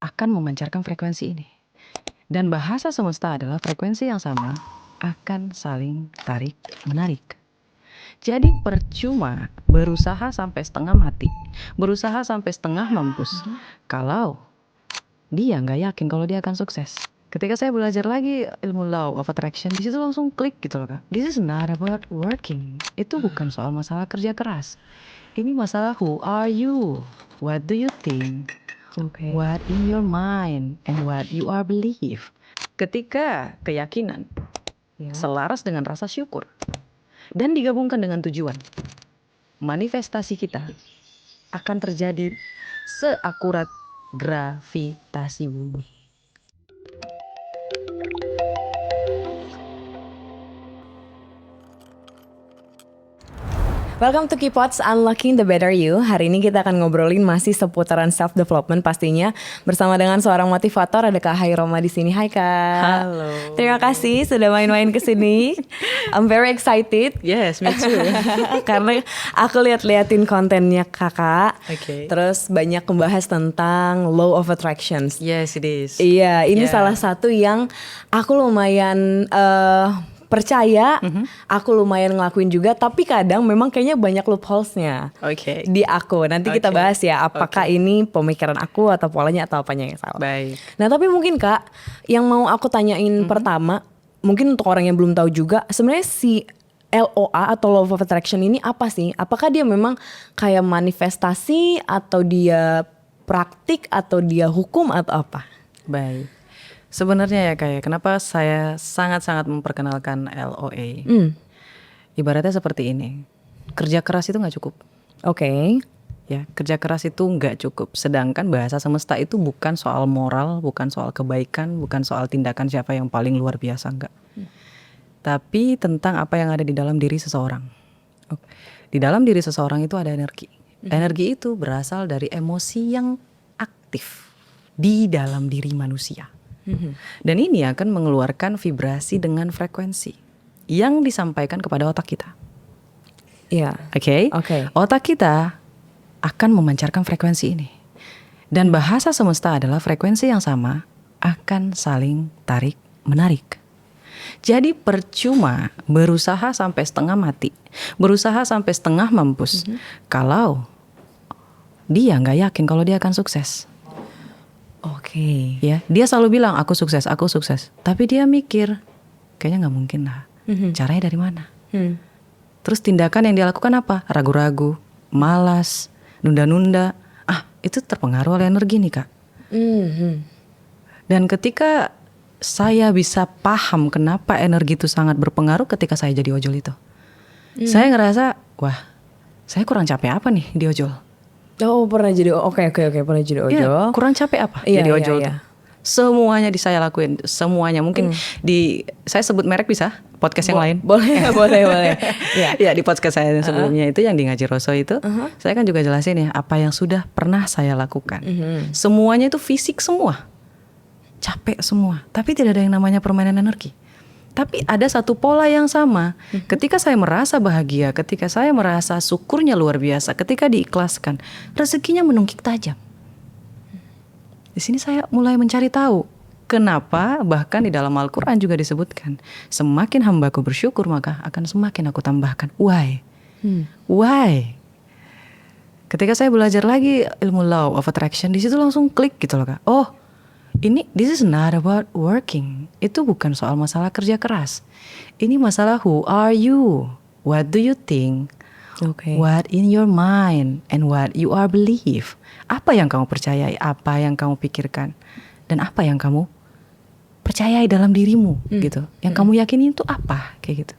akan memancarkan frekuensi ini. Dan bahasa semesta adalah frekuensi yang sama akan saling tarik-menarik. Jadi percuma berusaha sampai setengah mati, berusaha sampai setengah mampus, kalau dia nggak yakin kalau dia akan sukses. Ketika saya belajar lagi ilmu law of attraction, di situ langsung klik gitu loh Kak. This is not about working. Itu bukan soal masalah kerja keras. Ini masalah who are you? What do you think? Okay. What in your mind and what you are believe. Ketika keyakinan selaras dengan rasa syukur dan digabungkan dengan tujuan, manifestasi kita akan terjadi seakurat gravitasi bumi. Welcome to Keypods Unlocking the Better You. Hari ini kita akan ngobrolin masih seputaran self development pastinya bersama dengan seorang motivator, ada Kak Hairoma di sini. Hai Kak. Halo. Terima kasih sudah main-main ke sini. I'm very excited. Yes, me too. Karena aku liatin kontennya Kakak. Okay. Terus banyak membahas tentang law of attractions. Yes, it is. Iya, ini salah satu yang aku lumayan percaya, aku lumayan ngelakuin juga, tapi kadang memang kayaknya banyak loopholes-nya di aku. Nanti kita bahas ya, apakah ini pemikiran aku atau polanya atau apanya yang salah. Baik. Nah tapi mungkin Kak, yang mau aku tanyain pertama, mungkin untuk orang yang belum tahu juga, sebenarnya si LOA atau Law of Attraction ini apa sih? Apakah dia memang kayak manifestasi atau dia praktik atau dia hukum atau apa? Baik. Sebenarnya ya kayak kenapa saya sangat-sangat memperkenalkan LOA. Ibaratnya seperti ini. Kerja keras itu nggak cukup. Oke. Ya, kerja keras itu nggak cukup. Sedangkan bahasa semesta itu bukan soal moral, bukan soal kebaikan, bukan soal tindakan siapa yang paling luar biasa, enggak. Tapi tentang apa yang ada di dalam diri seseorang. Di dalam diri seseorang itu ada energi. Energi itu berasal dari emosi yang aktif di dalam diri manusia. Dan ini akan mengeluarkan vibrasi dengan frekuensi yang disampaikan kepada otak kita. Iya. Oke. Otak kita akan memancarkan frekuensi ini. Dan bahasa semesta adalah frekuensi yang sama akan saling tarik menarik. Jadi percuma berusaha sampai setengah mati, berusaha sampai setengah mampus, kalau dia nggak yakin kalau dia akan sukses. Oke. Ya, dia selalu bilang aku sukses, tapi dia mikir kayaknya nggak mungkin lah. Caranya dari mana? Terus tindakan yang dia lakukan apa? Ragu-ragu, malas, nunda-nunda. Itu terpengaruh oleh energi nih Kak. Dan ketika saya bisa paham kenapa energi itu sangat berpengaruh ketika saya jadi ojol itu, saya ngerasa wah, saya kurang capek apa nih di ojol? Oh pernah jadi pernah jadi ojol. Ya, kurang capek apa jadi ojol tuh? Semuanya saya lakuin, semuanya mungkin saya sebut merek bisa podcast yang lain. Boleh. Ya di podcast saya sebelumnya itu yang di Ngaji Roso itu, saya kan juga jelasin ya apa yang sudah pernah saya lakukan. Semuanya itu fisik semua, capek semua, tapi tidak ada yang namanya permainan energi. Tapi ada satu pola yang sama. Ketika saya merasa bahagia, ketika saya merasa syukurnya luar biasa, ketika diikhlaskan, rezekinya menungkik tajam. Di sini saya mulai mencari tahu kenapa bahkan di dalam Al-Quran juga disebutkan semakin hambaku bersyukur maka akan semakin aku tambahkan. Why? Ketika saya belajar lagi ilmu law of attraction, di situ langsung klik gitu loh Kak. Oh, this is not about working. Itu bukan soal masalah kerja keras. Ini masalah who are you? What do you think? What in your mind and what you are believe. Apa yang kamu percayai, apa yang kamu pikirkan, dan apa yang kamu percayai dalam dirimu gitu. Yang kamu yakini itu apa kayak gitu.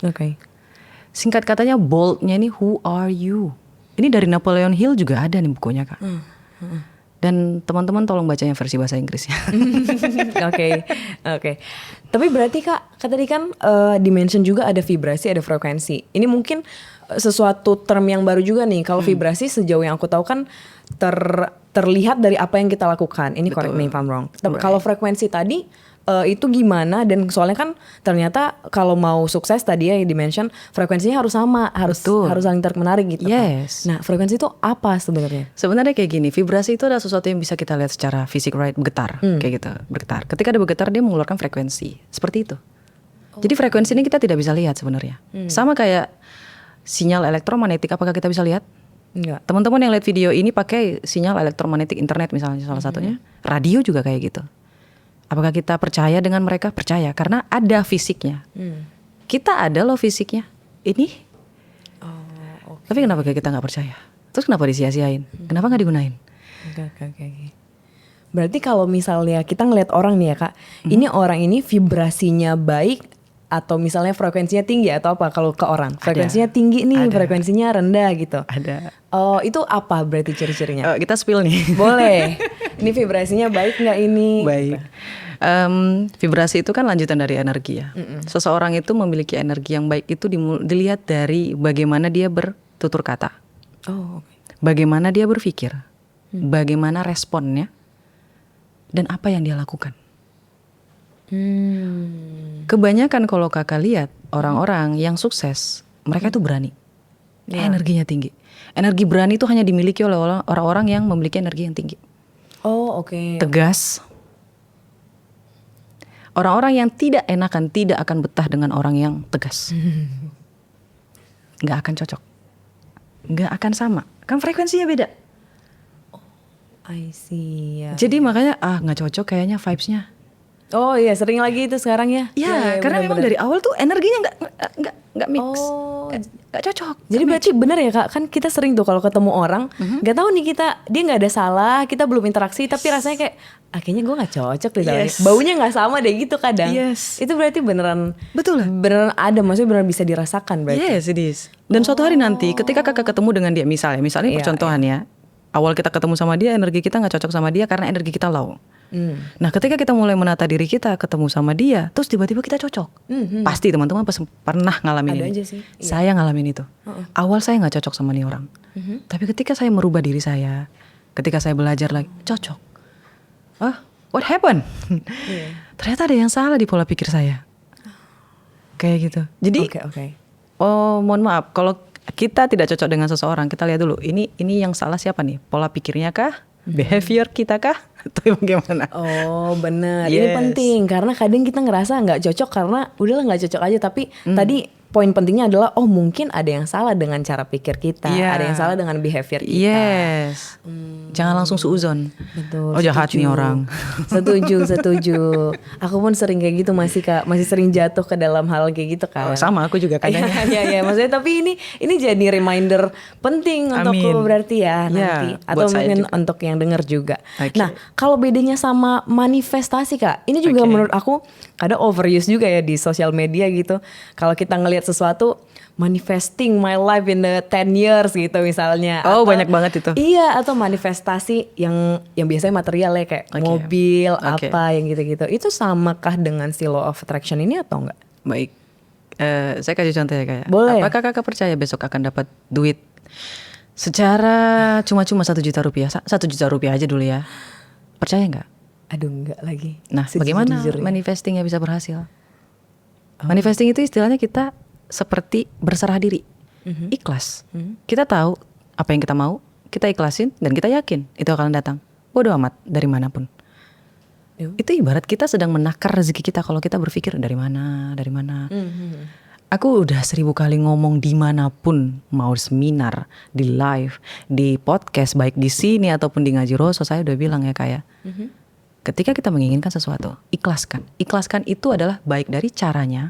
Singkat katanya boldnya ini who are you. Ini dari Napoleon Hill juga ada nih bukunya Kak. Dan teman-teman tolong bacanya versi bahasa Inggrisnya. Oke. Tapi berarti Kak tadi kan dimension juga ada vibrasi, ada frekuensi. Ini mungkin sesuatu term yang baru juga nih. Kalau vibrasi sejauh yang aku tahu kan terlihat dari apa yang kita lakukan. Ini correct me if I'm wrong. Tapi kalau frekuensi tadi itu gimana? Dan soalnya kan ternyata kalau mau sukses tadi ya yang dimention frekuensinya harus sama, harus saling tarik menarik gitu. Yes. Nah frekuensi itu apa sebenarnya? Sebenarnya kayak gini, vibrasi itu adalah sesuatu yang bisa kita lihat secara fisik, right? Bergetar, kayak gitu, bergetar. Ketika dia bergetar, dia mengeluarkan frekuensi, seperti itu. Jadi frekuensi ini kita tidak bisa lihat sebenarnya. Sama kayak sinyal elektromagnetik, apakah kita bisa lihat? Enggak. Teman-teman yang lihat video ini pakai sinyal elektromagnetik internet misalnya salah satunya, radio juga kayak gitu. Apakah kita percaya dengan mereka? Percaya, karena ada fisiknya. Kita ada loh fisiknya. Ini. Tapi kenapa kita nggak percaya? Terus kenapa disia-siain? Kenapa nggak digunain? Oke. Berarti kalau misalnya kita ngelihat orang nih ya Kak, ini orang ini vibrasinya baik atau misalnya frekuensinya tinggi atau apa kalau ke orang? Frekuensinya tinggi nih, frekuensinya rendah gitu. Ada. Oh, itu apa berarti ciri-cirinya? Kita spill nih. Boleh. Ini vibrasinya baik nggak ini? Baik. Vibrasi itu kan lanjutan dari energi ya. Seseorang itu memiliki energi yang baik itu dilihat dari bagaimana dia bertutur kata. Oh, okay. Bagaimana dia berpikir. Bagaimana responnya. Dan apa yang dia lakukan. Kebanyakan kalau kakak lihat orang-orang yang sukses, mereka itu berani. Energinya tinggi. Energi berani itu hanya dimiliki oleh orang-orang yang memiliki energi yang tinggi. Oh, oke. Tegas. Orang-orang yang tidak enakan tidak akan betah dengan orang yang tegas. Nggak akan cocok. Nggak akan sama. Kan frekuensinya beda. I see. Ya. Jadi makanya nggak cocok kayaknya vibes-nya. Oh iya, sering lagi itu sekarang ya. Ya, karena memang dari awal tuh energinya nggak mix. Nggak cocok. Jadi berarti bener ya Kak, kan kita sering tuh kalau ketemu orang, nggak tahu nih dia nggak ada salah, kita belum interaksi, tapi rasanya kayak kayaknya gue nggak cocok deh, baunya nggak sama deh gitu kadang. Itu berarti beneran, beneran ada, maksudnya beneran bisa dirasakan berarti. Yes, it is. Dan suatu hari nanti, ketika kakak ketemu dengan dia, misalnya percontohan ya, awal kita ketemu sama dia, energi kita nggak cocok sama dia karena energi kita low. Nah ketika kita mulai menata diri kita ketemu sama dia, terus tiba-tiba kita cocok. Pasti teman-teman pernah ngalamin ini. Aja sih. Saya ngalamin itu. Awal saya nggak cocok sama nih orang, tapi ketika saya merubah diri saya, ketika saya belajar lagi, cocok. What happened? Ternyata ada yang salah di pola pikir saya. Kayak gitu. Jadi, mohon maaf kalau kita tidak cocok dengan seseorang, kita lihat dulu. Ini yang salah siapa nih? Pola pikirnya kah? Behavior kita kah? Atau bagaimana? Oh benar, ini penting karena kadang kita ngerasa nggak cocok karena udahlah nggak cocok aja. Tapi tadi poin pentingnya adalah mungkin ada yang salah dengan cara pikir kita, ada yang salah dengan behavior kita. Yes. Jangan langsung suuzon. Betul. Jahat nih orang. Setuju. Aku pun sering kayak gitu masih sering jatuh ke dalam hal kayak gitu kan. Sama aku juga kadang. Iya. Maksudnya tapi ini jadi reminder penting untukku berarti ya nanti atau mungkin untuk yang dengar juga. Nah kalau bedanya sama manifestasi Kak, ini juga menurut aku kadang overuse juga ya di sosial media gitu. Kalau kita ngelihat sesuatu manifesting my life in the 10 years gitu misalnya. Banyak banget itu. Iya, atau manifestasi yang biasanya material ya kayak mobil apa yang gitu-gitu. Itu samakah dengan si law of attraction ini atau enggak? Baik. Saya kasih contoh ya kayak. Boleh. Apakah kakak percaya besok akan dapat duit secara cuma-cuma 1 juta rupiah? 1 juta rupiah aja dulu ya. Percaya nggak? Aduh enggak lagi. Nah, bagaimana manifestingnya bisa berhasil? Manifesting itu istilahnya kita seperti berserah diri, ikhlas. Kita tahu apa yang kita mau, kita ikhlasin dan kita yakin itu akan datang. Bodoh amat dari manapun. Itu ibarat kita sedang menakar rezeki kita kalau kita berpikir dari mana. Aku udah 1000 kali ngomong dimanapun, mau seminar, di live, di podcast, baik di sini ataupun di Ngaji Roso, saya udah bilang ya kayak. Ketika kita menginginkan sesuatu, ikhlaskan. Ikhlaskan itu adalah baik dari caranya,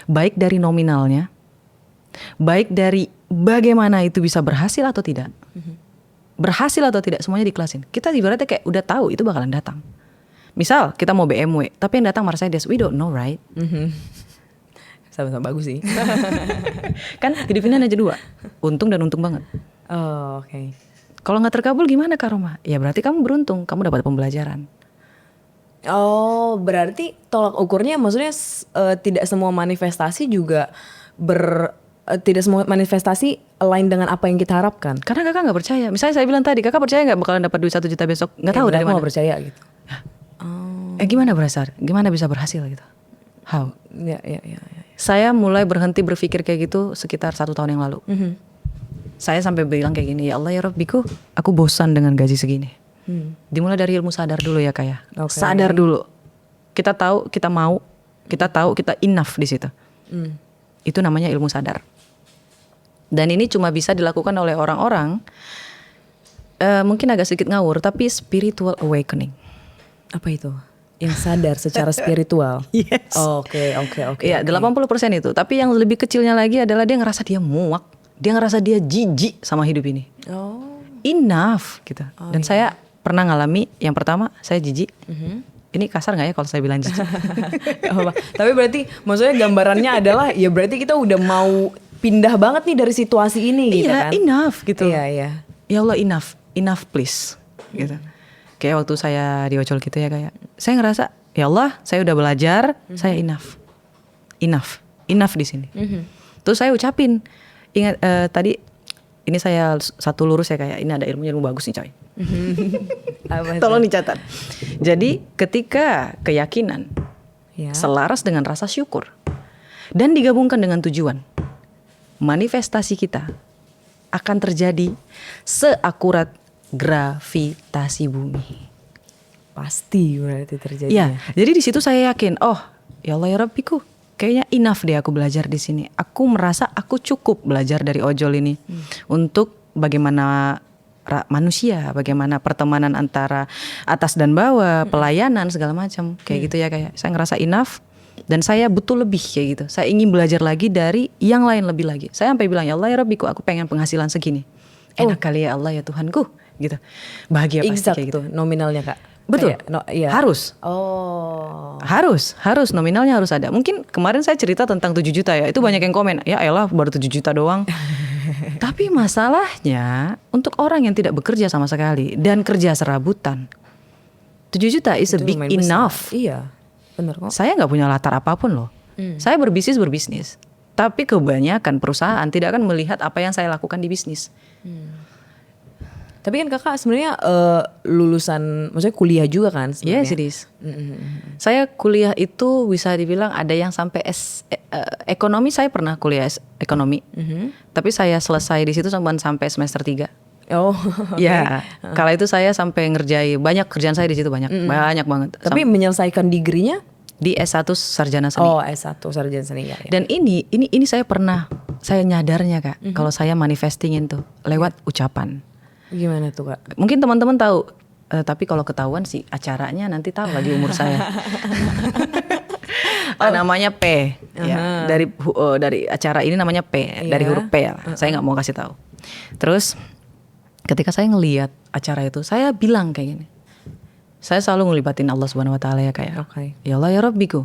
baik dari nominalnya, baik dari bagaimana itu bisa berhasil atau tidak. Berhasil atau tidak, semuanya diikhlasin. Kita ibaratnya kayak udah tahu itu bakalan datang. Misal kita mau BMW, tapi yang datang Mercedes, we don't know, right? Sama-sama bagus sih. Kan hidup ini hanya 2, untung dan untung banget. Oh, oke. Kalau nggak terkabul gimana Kak Roma? Ya berarti kamu beruntung, kamu dapat pembelajaran. Oh, berarti tolak ukurnya maksudnya tidak semua manifestasi juga tidak semua manifestasi align dengan apa yang kita harapkan. Karena kakak nggak percaya. Misalnya saya bilang tadi, kakak percaya nggak bakalan dapat duit 1 juta besok? Nggak tahu dari Aku mana. nggak percaya gitu. Gimana berasal? Gimana bisa berhasil gitu? How? Ya. Saya mulai berhenti berpikir kayak gitu sekitar 1 tahun yang lalu. Saya sampai bilang kayak gini, ya Allah ya Rabbiku, aku bosan dengan gaji segini. Dimulai dari ilmu sadar dulu ya kak ya. Oke. Sadar dulu. Kita tahu, kita mau, kita tahu, kita enough di situ. Itu namanya ilmu sadar. Dan ini cuma bisa dilakukan oleh orang-orang mungkin agak sedikit ngawur, tapi spiritual awakening. Apa itu? Yang sadar secara spiritual. Yes. Oke. Iya, 80% itu. Tapi yang lebih kecilnya lagi adalah dia ngerasa dia muak, dia ngerasa dia jijik sama hidup ini. Oh. Enough gitu. Dan saya pernah ngalami yang pertama, saya jijik. Ini kasar nggak ya kalau saya bilang jijik? Gak apa-apa. Tapi berarti maksudnya gambarannya adalah ya berarti kita udah mau pindah banget nih dari situasi ini gitu Iya, kan. enough gitu. Iya. Ya Allah enough please gitu. Kayak waktu saya di Ocol gitu ya kayak saya ngerasa ya Allah saya udah belajar, saya enough di sini. Terus saya ucapin ingat tadi ini saya satu lurus ya kayak ini ada ilmu bagus nih coy. Apa Tolong dicatat. Jadi ketika keyakinan Ya. selaras dengan rasa syukur dan digabungkan dengan tujuan, manifestasi kita akan terjadi seakurat gravitasi bumi. Pasti berarti terjadi. Iya, jadi di situ saya yakin, oh ya Allah ya Rabbiku, kayaknya enough deh aku belajar di sini. Aku merasa aku cukup belajar dari ojol ini untuk bagaimana manusia, bagaimana pertemanan antara atas dan bawah, pelayanan segala macam, kayak gitu ya kayak. Saya ngerasa enough dan saya butuh lebih kayak gitu. Saya ingin belajar lagi dari yang lain lebih lagi. Saya sampai bilang ya Allah ya Rabbiku, aku pengen penghasilan segini. Enak kali ya Allah ya Tuhanku, gitu. Bahagia pasti Exact kayak gitu. tuh nominalnya Kak. Betul. Iya. Harus. Oh. Harus nominalnya harus ada. Mungkin kemarin saya cerita tentang 7 juta ya. Itu banyak yang komen, ya elah baru 7 juta doang. Tapi masalahnya untuk orang yang tidak bekerja sama sekali dan kerja serabutan, 7 juta is a Itu big lumayan besar. enough. Iya. Benar kok. Saya nggak punya latar apapun loh. Saya berbisnis. Tapi kebanyakan perusahaan tidak akan melihat apa yang saya lakukan di bisnis. Tapi kan kakak sebenarnya lulusan, maksudnya kuliah juga kan sebenarnya. Yes it is. Saya kuliah itu bisa dibilang ada yang sampai ekonomi, saya pernah kuliah ekonomi. Tapi saya selesai di situ sampai semester 3. Oh. Ya, kala itu saya sampai ngerjain banyak kerjaan saya di situ banyak banget. Tapi menyelesaikan degree-nya? Di S1 sarjana seni. Oh, S1 sarjana seni ya. Dan ini saya pernah, saya nyadarnya Kak, kalau saya manifestingin tuh lewat ucapan. Gimana tuh Kak? Mungkin teman-teman tahu, tapi kalau ketahuan sih acaranya nanti tahu lagi umur saya. Namanya P, ya. Dari acara ini namanya P, dari huruf P ya. Saya nggak mau kasih tahu. Terus ketika saya ngelihat acara itu, saya bilang kayak gini. Saya selalu ngelibatin Allah Subhanahu Wa Taala ya kayak. Oke. Ya Allah ya Rabbiku,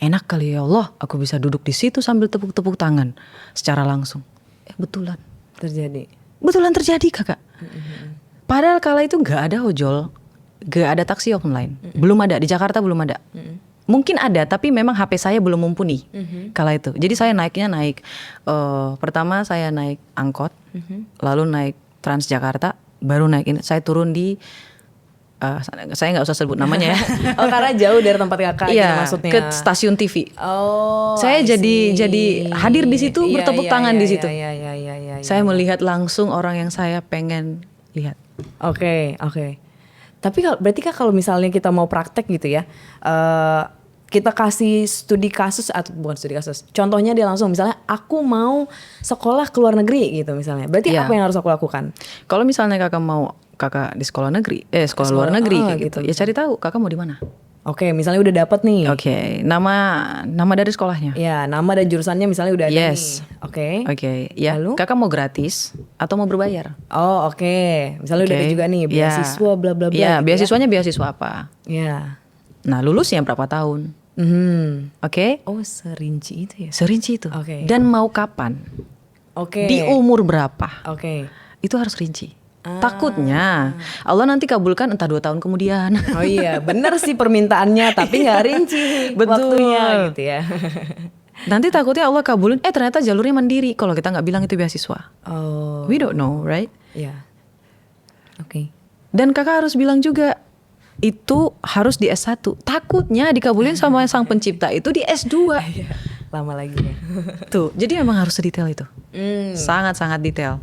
enak kali ya Allah, aku bisa duduk di situ sambil tepuk-tepuk tangan secara langsung. Betulan terjadi kakak. Padahal kala itu nggak ada ojol, nggak ada taksi online, belum ada di Jakarta, belum ada. Mungkin ada, tapi memang HP saya belum mumpuni kala itu. Jadi saya naik pertama saya naik angkot, lalu naik Transjakarta, baru naik ini. Saya turun di saya nggak usah sebut namanya ya. Oh, karena jauh dari tempat kakak gitu maksudnya. Ke stasiun TV. Oh. Saya jadi hadir di situ, bertepuk tangan di situ. Iya. Saya melihat langsung orang yang saya pengen lihat. Oke. Tapi berarti Kak kalau misalnya kita mau praktek gitu ya, kita kasih studi kasus atau bukan studi kasus. Contohnya dia langsung misalnya aku mau sekolah ke luar negeri gitu misalnya. Berarti apa yang harus aku lakukan? Kalau misalnya kakak di sekolah negeri, sekolah luar negeri kayak gitu. Ya cari tahu kakak mau di mana. Oke, misalnya udah dapet nih. Oke, nama dari sekolahnya. Ya, nama dan jurusannya misalnya udah ada Yes. nih. Oke. Ya, Lalu? kakak mau gratis atau mau berbayar? Oh, oke. Misalnya udah ada juga nih beasiswa bla bla bla. Iya, gitu beasiswanya beasiswa apa? Ya. Nah, lulusnya berapa tahun? Oke. Oh, serinci itu ya. Serinci itu. Oke. Dan mau kapan? Oke. Di umur berapa? Oke. Itu harus rinci. Takutnya Allah nanti kabulkan entah 2 tahun kemudian. Oh iya, bener sih permintaannya tapi nggak rinci Betul. waktunya gitu ya. Nanti takutnya Allah kabulin, ternyata jalurnya mandiri kalau kita nggak bilang itu beasiswa. Oh. We don't know, right? Ya. Oke. Dan kakak harus bilang juga, itu harus di S1. Takutnya dikabulin sama sang pencipta itu di S2. Lama lagi ya. Tuh, jadi memang harus sedetail itu. Sangat-sangat detail.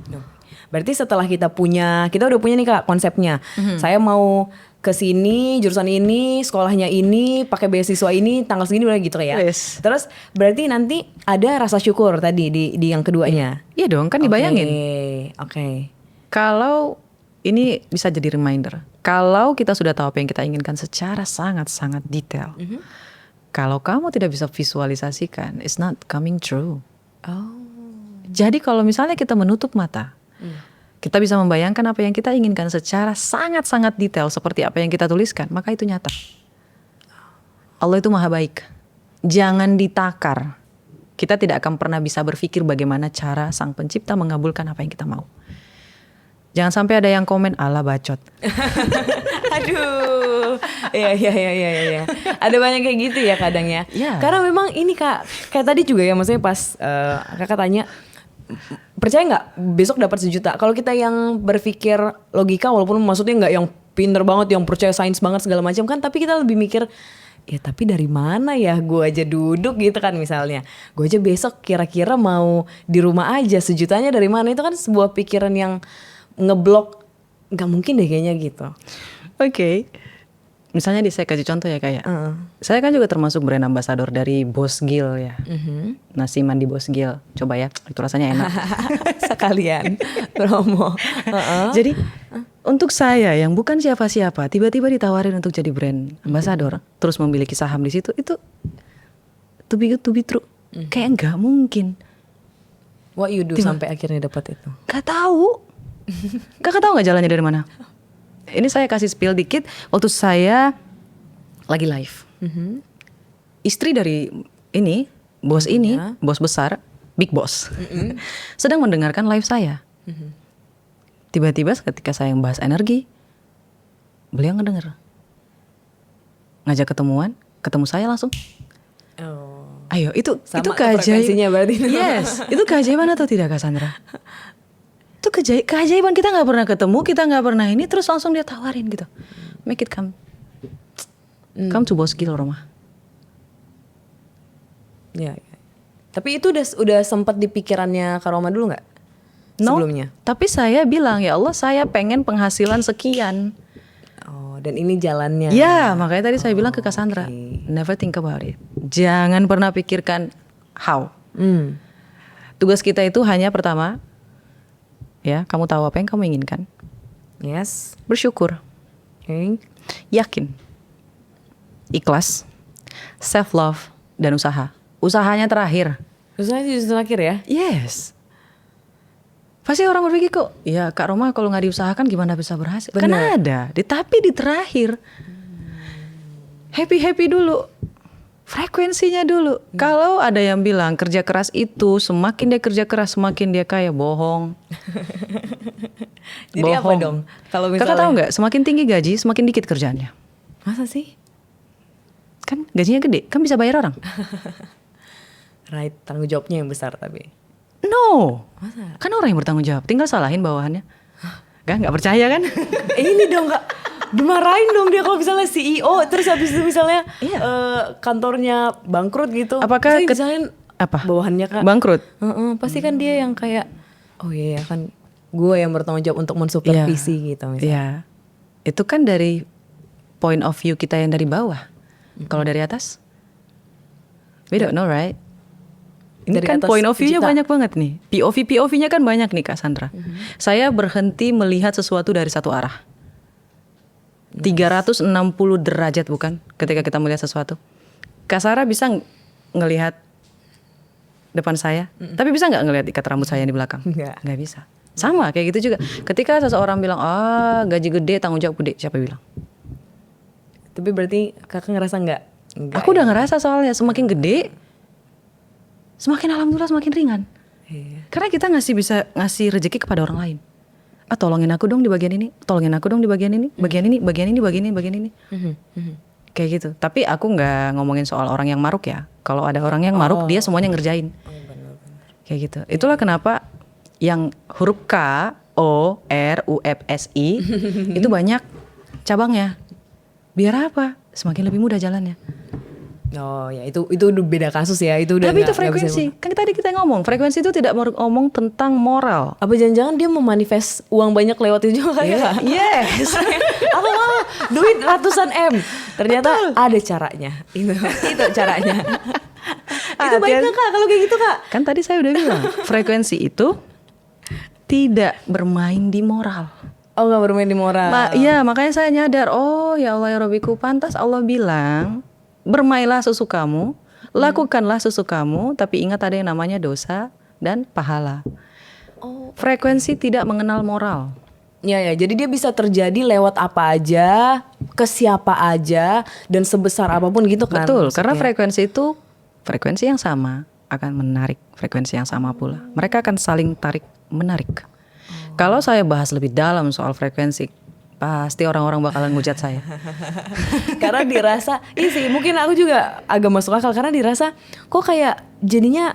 Berarti setelah kita udah punya nih Kak konsepnya. Saya mau ke sini, jurusan ini, sekolahnya ini, pakai beasiswa ini, tanggal segini udah gitu ya. Yes. Terus berarti nanti ada rasa syukur tadi di yang keduanya. Iya dong, kan dibayangin. Oke. Kalau ini bisa jadi reminder. Kalau kita sudah tahu apa yang kita inginkan secara sangat-sangat detail. Kalau kamu tidak bisa visualisasikan, it's not coming true. Oh. Jadi kalau misalnya kita menutup mata, kita bisa membayangkan apa yang kita inginkan secara sangat-sangat detail seperti apa yang kita tuliskan, maka itu nyata. Allah itu maha baik. Jangan ditakar. Kita tidak akan pernah bisa berpikir bagaimana cara sang pencipta mengabulkan apa yang kita mau. Jangan sampai ada yang komen, ala bacot. Aduh. Iya. Ada banyak kayak gitu ya kadang ya. Iya. Karena memang ini Kak, kayak tadi juga ya, maksudnya pas Kakak tanya, percaya nggak besok dapat 1 juta? Kalau kita yang berpikir logika, walaupun maksudnya nggak yang pinter banget, yang percaya sains banget segala macam kan, tapi kita lebih mikir, ya tapi dari mana ya, gue aja duduk gitu kan misalnya, gue aja besok kira-kira mau di rumah aja, 1 jutanya dari mana? Itu kan sebuah pikiran yang ngeblok, nggak mungkin deh kayaknya gitu. Oke. Misalnya saya kasih contoh ya kayak, saya kan juga termasuk brand ambassador dari Bosgil ya. Nasi mandi Bosgil, coba ya, itu rasanya enak. Sekalian promo. Jadi untuk saya yang bukan siapa-siapa, tiba-tiba ditawarin untuk jadi brand ambassador, terus memiliki saham di situ, itu to be good to be true. Kayak nggak mungkin. What you do sampai akhirnya dapat itu? Gak tahu. Kakak tahu nggak jalannya dari mana? Ini saya kasih spill dikit. Waktu saya lagi live, istri dari ini, bos ini, bos besar, big boss, sedang mendengarkan live saya. Tiba-tiba ketika saya membahas energi, beliau ngedenger, ngajak ketemuan, ketemu saya langsung. Ayo, itu frekuensinya berarti. Yes, itu keajaiban atau tidak, Cassandra? Itu keajaiban, kita nggak pernah ketemu, kita nggak pernah ini, terus langsung dia tawarin gitu, make it come to Bosgil Roma. Ya. Tapi itu udah sempat di pikirannya Kak Roma dulu nggak? Sebelumnya? Tapi saya bilang, ya Allah, saya pengen penghasilan sekian. Oh, dan ini jalannya. Ya, makanya tadi saya bilang ke Cassandra, never think about it. Jangan pernah pikirkan how. Tugas kita itu hanya pertama, ya, kamu tahu apa yang kamu inginkan. Yes. Bersyukur. Okay. Yakin. Ikhlas. Self love dan usaha. Usahanya terakhir. Usahanya justru terakhir ya? Yes. Pasti orang berpikir kok, ya Kak Roma kalau nggak diusahakan gimana bisa berhasil? Kan ada. Tapi di terakhir. Happy dulu. Frekuensinya dulu. Kalau ada yang bilang kerja keras itu semakin dia kerja keras semakin dia kaya, bohong. Jadi apa dong? Kalau misalnya Kakak tahu nggak? Semakin tinggi gaji semakin dikit kerjaannya. Masa sih? Kan gajinya gede, kan bisa bayar orang. Right, tanggung jawabnya yang besar tapi. No. Masa? Kan orang yang bertanggung jawab, tinggal salahin bawahannya. Nggak percaya kan? Ini dong Kak, dimarahin dong dia kalau misalnya CEO terus habis itu misalnya kantornya bangkrut gitu. Apakah misalnya apa? Bawahannya Kak Bangkrut? Pasti kan dia yang kayak, oh iya kan gue yang bertanggung jawab untuk mensupervisi gitu misalnya. Iya. Itu kan dari point of view kita yang dari bawah. Kalau dari atas, we don't know, right? Ini Dari kan atas point of view-nya pencipta. banyak banget nih. POV-nya kan banyak nih Kak Sandra. Saya berhenti melihat sesuatu dari satu arah. 360 derajat bukan ketika kita melihat sesuatu. Kak Sarah bisa ngelihat depan saya, tapi bisa nggak ngelihat ikat rambut saya yang di belakang? Nggak bisa. Sama kayak gitu juga. Ketika seseorang bilang, gaji gede, tanggung jawab gede, siapa bilang? Tapi berarti Kakak ngerasa nggak? Aku udah ngerasa soalnya semakin gede, semakin alhamdulillah semakin ringan. Karena kita bisa ngasih rezeki kepada orang lain. Tolongin aku dong di bagian ini, tolongin aku dong di bagian ini, bagian ini. Kayak gitu. Tapi aku nggak ngomongin soal orang yang maruk ya. Kalau ada orang yang maruk, dia semuanya ngerjain. Kayak gitu. Itulah kenapa yang huruf K, O, R, U, F, S, I itu banyak cabangnya. Biar apa? Semakin lebih mudah jalannya. Oh ya, itu udah beda kasus ya. Itu udah Tapi itu nggak bisa. frekuensi. Kan tadi kita ngomong, frekuensi itu tidak ngomong tentang moral. Apa jangan-jangan dia memanifest uang banyak lewat itu juga kali ya? Yes. Aku mau duit ratusan M. Ternyata ada caranya. Itu caranya. Itu baik nggak, Kak kalau kayak gitu, Kak? Kan tadi saya udah bilang, frekuensi itu tidak bermain di moral. Oh, nggak bermain di moral. Iya, makanya saya nyadar, oh ya Allah ya Rabbiku, pantas Allah bilang, bermainlah sesukamu, lakukanlah sesukamu, tapi ingat ada yang namanya dosa dan pahala. Frekuensi tidak mengenal moral. Ya, jadi dia bisa terjadi lewat apa aja, ke siapa aja, dan sebesar apapun gitu kan. Betul, maksudnya. karena frekuensi itu frekuensi yang sama akan menarik frekuensi yang sama pula. Mereka akan saling tarik menarik. Kalau saya bahas lebih dalam soal frekuensi, pasti orang-orang bakalan ngujat saya. Karena dirasa, iya sih mungkin aku juga agak masuk akal karena dirasa kok kayak jadinya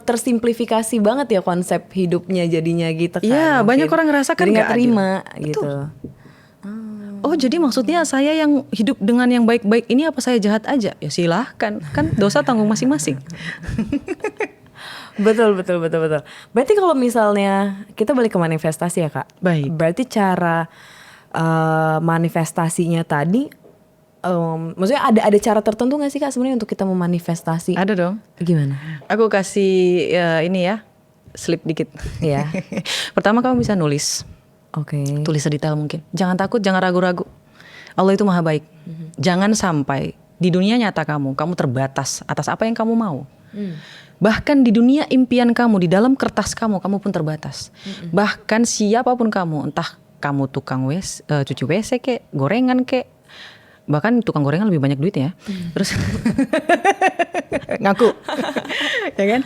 tersimplifikasi banget ya konsep hidupnya jadinya gitu kan. Iya, Mungkin. banyak orang ngerasa kan Jadi nggak nggak terima adil. gitu. Oh, jadi maksudnya saya yang hidup dengan yang baik-baik ini apa saya jahat aja? Ya silahkan, kan dosa tanggung masing-masing. Betul. Berarti kalau misalnya kita balik ke manifestasi ya, Kak. Baik. Berarti cara manifestasinya tadi, maksudnya ada cara tertentu nggak sih, Kak, sebenarnya untuk kita memanifestasi? Ada dong. Gimana? Aku kasih ini ya, slip dikit. Iya. Pertama kamu bisa nulis. Oke. Tulis sedetail mungkin. Jangan takut, jangan ragu-ragu. Allah itu maha baik. Jangan sampai di dunia nyata kamu terbatas atas apa yang kamu mau. Bahkan di dunia impian kamu, di dalam kertas kamu pun terbatas. Bahkan siapapun kamu, entah kamu tukang cuci WC kek, gorengan kek, bahkan tukang gorengan lebih banyak duit ya. Terus ngaku, ya kan?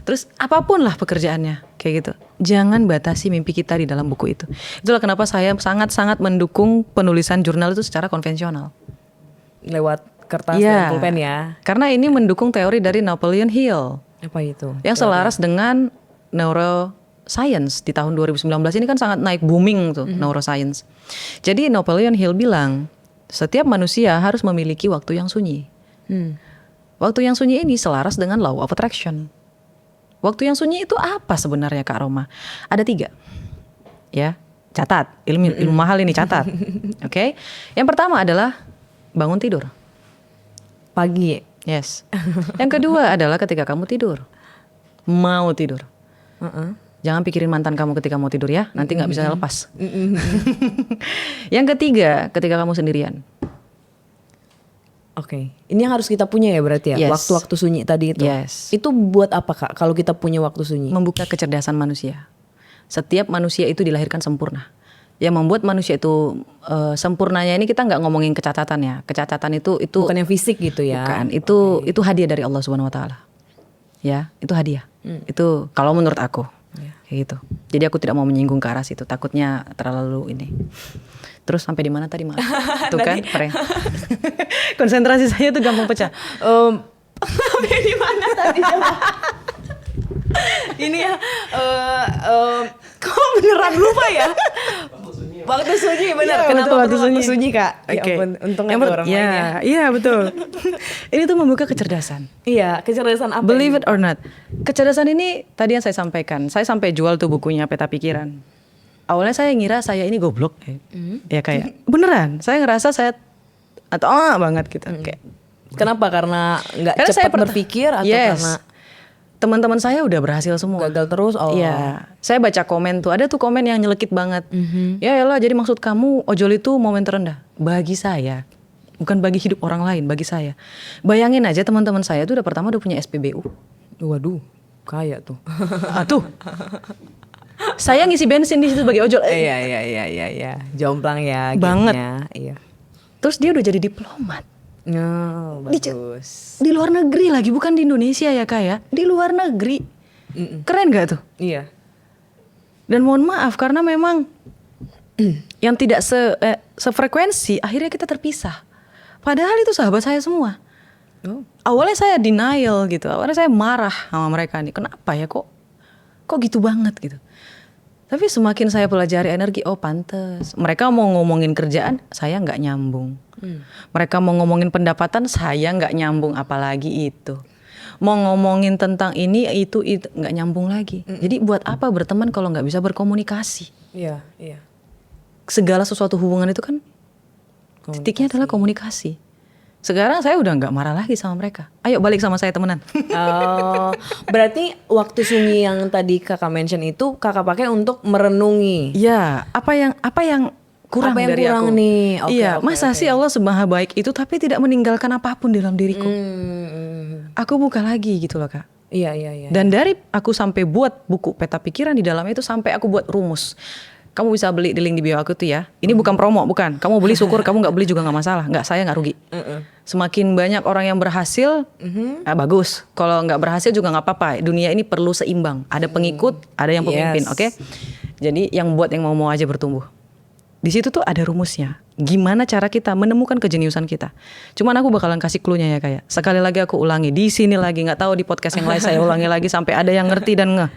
Terus apapun lah pekerjaannya, kayak gitu. Jangan batasi mimpi kita di dalam buku itu. Itulah kenapa saya sangat-sangat mendukung penulisan jurnal itu secara konvensional. Lewat kertas dan pulpen ya. Karena ini mendukung teori dari Napoleon Hill. Apa itu? Yang selaras dengan neuroscience di tahun 2019 ini kan sangat naik booming tuh neuroscience. Jadi Napoleon Hill bilang setiap manusia harus memiliki waktu yang sunyi. Waktu yang sunyi ini selaras dengan law of attraction. Waktu yang sunyi itu apa sebenarnya, Kak Roma? Ada 3. Ya, catat. Ilmu mahal ini catat. Oke. Yang pertama adalah bangun tidur. Pagi. Yes. Yang kedua adalah ketika kamu tidur. Mau tidur. Jangan pikirin mantan kamu ketika mau tidur ya. Nanti gak bisa lepas. Yang ketiga, ketika kamu sendirian. Oke. Ini yang harus kita punya ya berarti ya. Yes. Waktu-waktu sunyi tadi itu. Yes. Itu buat apa, Kak, kalau kita punya waktu sunyi? Membuka kecerdasan manusia. Setiap manusia itu dilahirkan sempurna. Yang membuat manusia itu sempurnanya ini kita nggak ngomongin kecacatan ya. Kecacatan itu Bukan yang fisik gitu ya. bukan. Itu hadiah dari Allah Subhanahu Wa Taala. Ya, itu hadiah. Itu kalau menurut aku. Kayak gitu. Jadi aku tidak mau menyinggung ke arah situ. Takutnya terlalu ini. Terus sampai di mana tadi, Mas? Tuh kan, Frank. Konsentrasi saya tuh gampang pecah. Sampai di mana tadi? Ini ya, kok beneran lupa ya? Waktu sunyi benar. Ya, Kenapa betul, waktu sunyi, Kak? Ya Oke. ampun, untung ada orang lain ya. Iya betul. Ini tuh membuka kecerdasan. Iya, kecerdasan apa? Believe it or not, kecerdasan ini tadi yang saya sampaikan. Saya sampai jual tuh bukunya Peta Pikiran. Awalnya saya ngira saya ini goblok, ya kayak beneran. Saya ngerasa saya atau banget gitu. Kayak, Kenapa? Karena nggak karena saya cepat berpikir atau karena teman-teman saya udah berhasil semua. gagal terus? Oh. Iya, saya baca komen tuh, ada tuh komen yang nyelekit banget. Ya elah, jadi maksud kamu ojol itu momen terendah. Bagi saya, bukan bagi hidup orang lain, bagi saya. Bayangin aja teman-teman saya tuh pertama udah punya SPBU. Waduh, kaya tuh. Tuh. Saya ngisi bensin di situ sebagai ojol. Iya. Jomplang ya. Banget. Gitnya. Iya. Terus dia udah jadi diplomat. Oh, bagus. Di luar negeri lagi, bukan di Indonesia ya Kak ya. Di luar negeri. Keren gak tuh? Iya. Dan mohon maaf karena memang yang tidak sefrekuensi, akhirnya kita terpisah. Padahal itu sahabat saya semua. Oh. Awalnya saya denial gitu. Awalnya saya marah sama mereka nih. Kenapa ya kok gitu banget gitu. Tapi semakin saya pelajari energi, oh pantes. Mereka mau ngomongin kerjaan, saya nggak nyambung. Mereka mau ngomongin pendapatan, saya nggak nyambung, apalagi itu. Mau ngomongin tentang ini, itu nggak nyambung lagi. Jadi buat apa berteman kalau nggak bisa berkomunikasi? Iya, iya. Segala sesuatu hubungan itu kan titiknya adalah komunikasi. Sekarang saya udah nggak marah lagi sama mereka. Ayo balik sama saya temenan. Oh, berarti waktu sunyi yang tadi kakak mention itu kakak pakai untuk merenungi. Iya, apa yang kurang Apa yang dari kurang aku? nih? Oke, Iya, oke, masa oke. sih Allah semaha baik itu tapi tidak meninggalkan apapun dalam diriku. Aku buka lagi gitu loh Kak. Iya, iya, iya. Dan dari aku sampai buat buku peta pikiran di dalam itu sampai aku buat rumus. Kamu bisa beli di link di bio aku tuh ya. Ini bukan promo, bukan. Kamu beli syukur, kamu nggak beli juga nggak masalah. Nggak, saya nggak rugi. Semakin banyak orang yang berhasil, bagus. Kalau nggak berhasil juga nggak apa-apa. Dunia ini perlu seimbang. Ada pengikut, ada yang pemimpin, Yes. oke? Jadi yang buat yang mau aja bertumbuh. Di situ tuh ada rumusnya. Gimana cara kita menemukan kejeniusan kita. Cuman aku bakalan kasih clue-nya ya kayak. Sekali lagi aku ulangi. Di sini lagi, nggak tahu di podcast yang lain saya ulangi lagi sampai ada yang ngerti dan ngeh.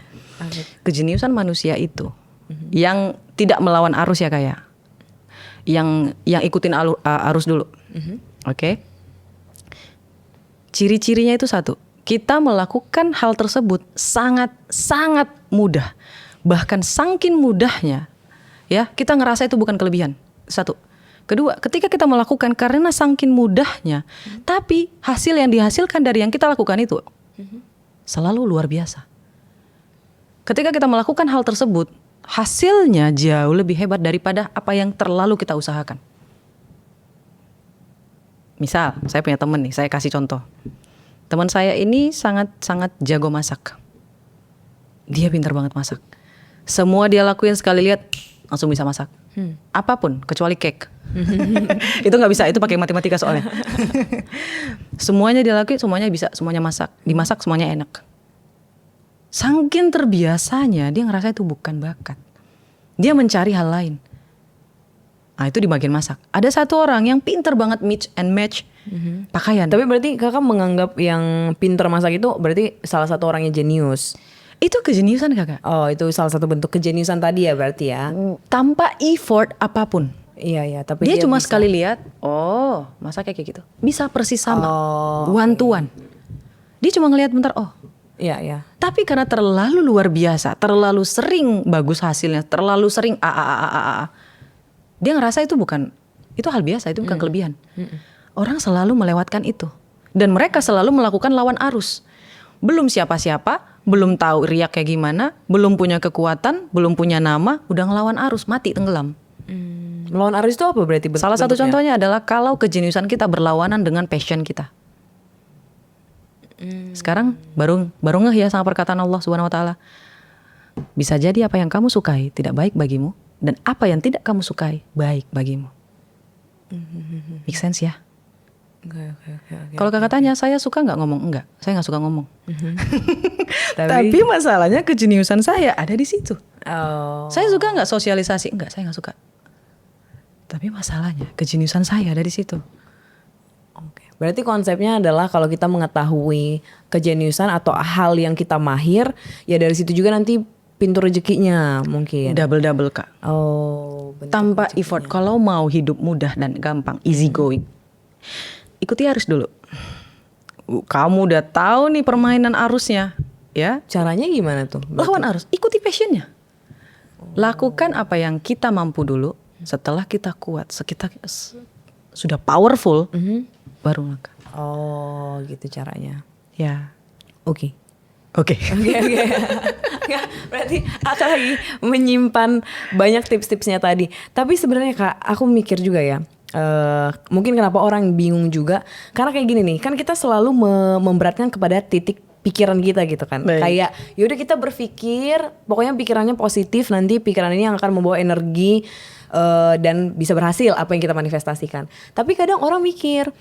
Kejeniusan manusia itu yang tidak melawan arus ya kayak. Yang ikutin arus dulu. Oke. Ciri-cirinya itu satu. Kita melakukan hal tersebut sangat mudah. Bahkan saking mudahnya ya, kita ngerasa itu bukan kelebihan. Satu. Kedua, ketika kita melakukan karena saking mudahnya, tapi hasil yang dihasilkan dari yang kita lakukan itu selalu luar biasa. Ketika kita melakukan hal tersebut, hasilnya jauh lebih hebat daripada apa yang terlalu kita usahakan. Misal, saya punya teman nih, saya kasih contoh. Teman saya ini sangat jago masak. Dia pintar banget masak. Semua dia lakuin sekali lihat langsung bisa masak. Apapun kecuali cake. Itu nggak bisa, itu pakai matematika soalnya. Semuanya dia lakuin, semuanya bisa, semuanya masak. Dimasak semuanya enak. Saking terbiasanya dia ngerasa itu bukan bakat. Dia mencari hal lain. Nah itu di bagian masak. Ada satu orang yang pintar banget mix and match pakaian. Tapi berarti kakak menganggap yang pinter masak itu berarti salah satu orangnya jenius. Itu kejeniusan kakak. Oh, itu salah satu bentuk kejeniusan tadi ya berarti ya. Tanpa effort apapun. Iya, iya, tapi Dia cuma bisa. sekali lihat, oh masaknya kayak gitu. Bisa persis sama, Oh, one to one. Dia cuma ngelihat bentar, oh. Iya, iya. Tapi karena terlalu luar biasa, terlalu sering bagus hasilnya, terlalu sering dia ngerasa itu hal biasa, itu bukan kelebihan. Orang selalu melewatkan itu. Dan mereka selalu melakukan lawan arus. Belum siapa-siapa, belum tahu riak kayak gimana, belum punya kekuatan, belum punya nama, udah ngelawan arus, mati tenggelam. Melawan arus itu apa berarti? Salah satu bentuknya? contohnya adalah kalau kejeniusan kita berlawanan dengan passion kita. Sekarang baru ngeh ya sama perkataan Allah Subhanahu wa taala. Bisa jadi apa yang kamu sukai tidak baik bagimu dan apa yang tidak kamu sukai baik bagimu. Make sense ya? Oke. Kalau kakak tanya, saya suka nggak ngomong? Enggak, saya nggak suka ngomong. Tapi, Tapi masalahnya kejeniusan saya ada di situ. oh. Saya suka nggak sosialisasi? Enggak, saya nggak suka. Tapi masalahnya kejeniusan saya ada di situ. Oke. Berarti konsepnya adalah kalau kita mengetahui kejeniusan atau hal yang kita mahir, ya dari situ juga nanti pintu rezekinya mungkin. Double kak. Oh, bentuk Tanpa rezekinya. effort. Kalau mau hidup mudah dan gampang, easy going, ikuti arus dulu. Kamu udah tahu nih permainan arusnya, ya. Caranya gimana tuh? Lawan arus, ikuti passionnya. Lakukan apa yang kita mampu dulu. Setelah kita kuat, sudah powerful, baru langkah. Oh, gitu caranya. Ya, Oke. oke. Oke. Nggak, berarti aku lagi menyimpan banyak tips-tipsnya tadi. Tapi sebenarnya Kak, aku mikir juga ya. Mungkin kenapa orang bingung juga karena kayak gini nih, kan kita selalu memberatkan kepada titik pikiran kita gitu kan. Baik. Kayak yaudah kita berpikir, pokoknya pikirannya positif, nanti pikiran ini yang akan membawa energi dan bisa berhasil apa yang kita manifestasikan. Tapi kadang orang mikir,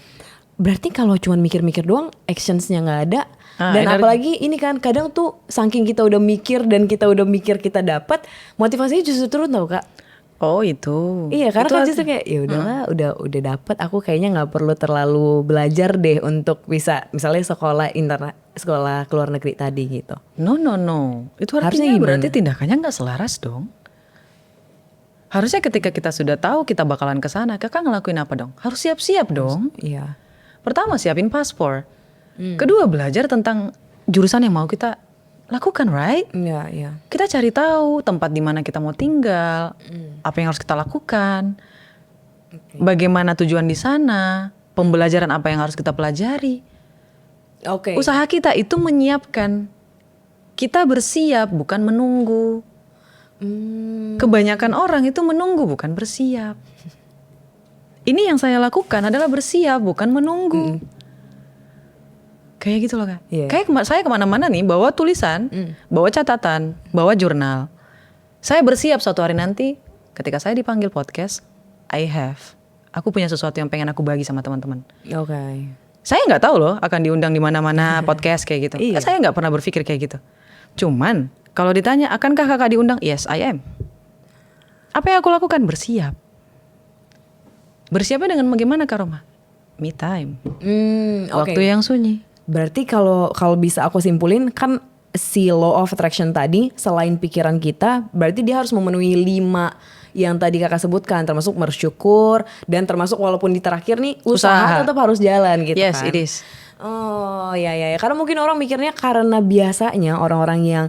berarti kalau cuma mikir-mikir doang, actionsnya nggak ada. Dan apalagi ini kan kadang tuh saking kita udah mikir dan kita udah mikir kita dapat, motivasinya justru turun tau Kak. Oh itu. Iya, karena Itu kan justru kayak ya udahlah, udah dapet, aku kayaknya nggak perlu terlalu belajar deh untuk bisa misalnya sekolah ke luar negeri tadi gitu. No. Itu Harusnya artinya gimana? berarti tindakannya nggak selaras dong. Harusnya ketika kita sudah tahu kita bakalan ke sana, kakak ngelakuin apa dong? Harus siap-siap dong. Iya. Pertama siapin paspor. Kedua belajar tentang jurusan yang mau kita lakukan, right? Iya. Kita cari tahu tempat di mana kita mau tinggal, apa yang harus kita lakukan, bagaimana tujuan di sana, pembelajaran apa yang harus kita pelajari. Oke. Usaha kita itu menyiapkan. Kita bersiap bukan menunggu. Kebanyakan orang itu menunggu bukan bersiap. Ini yang saya lakukan adalah bersiap bukan menunggu. Kayak gitu loh Kak. Iya. Kayak saya kemana-mana nih bawa tulisan, bawa catatan, bawa jurnal. Saya bersiap suatu hari nanti ketika saya dipanggil podcast, aku punya sesuatu yang pengen aku bagi sama teman-teman. Oke. Saya nggak tahu loh akan diundang di mana-mana podcast kayak gitu. Iya. Saya nggak pernah berpikir kayak gitu. Cuman kalau ditanya akankah kakak diundang? Yes, I am. Apa yang aku lakukan? Bersiap. Bersiapnya dengan bagaimana Kak Roma? Me time. Oke. Waktu yang sunyi. Berarti kalau bisa aku simpulin kan si law of attraction tadi selain pikiran kita, berarti dia harus memenuhi 5 yang tadi kakak sebutkan, termasuk bersyukur dan termasuk walaupun di terakhir nih usaha tetap harus jalan gitu Yes, kan. it is. Oh ya. Karena mungkin orang mikirnya karena biasanya orang-orang yang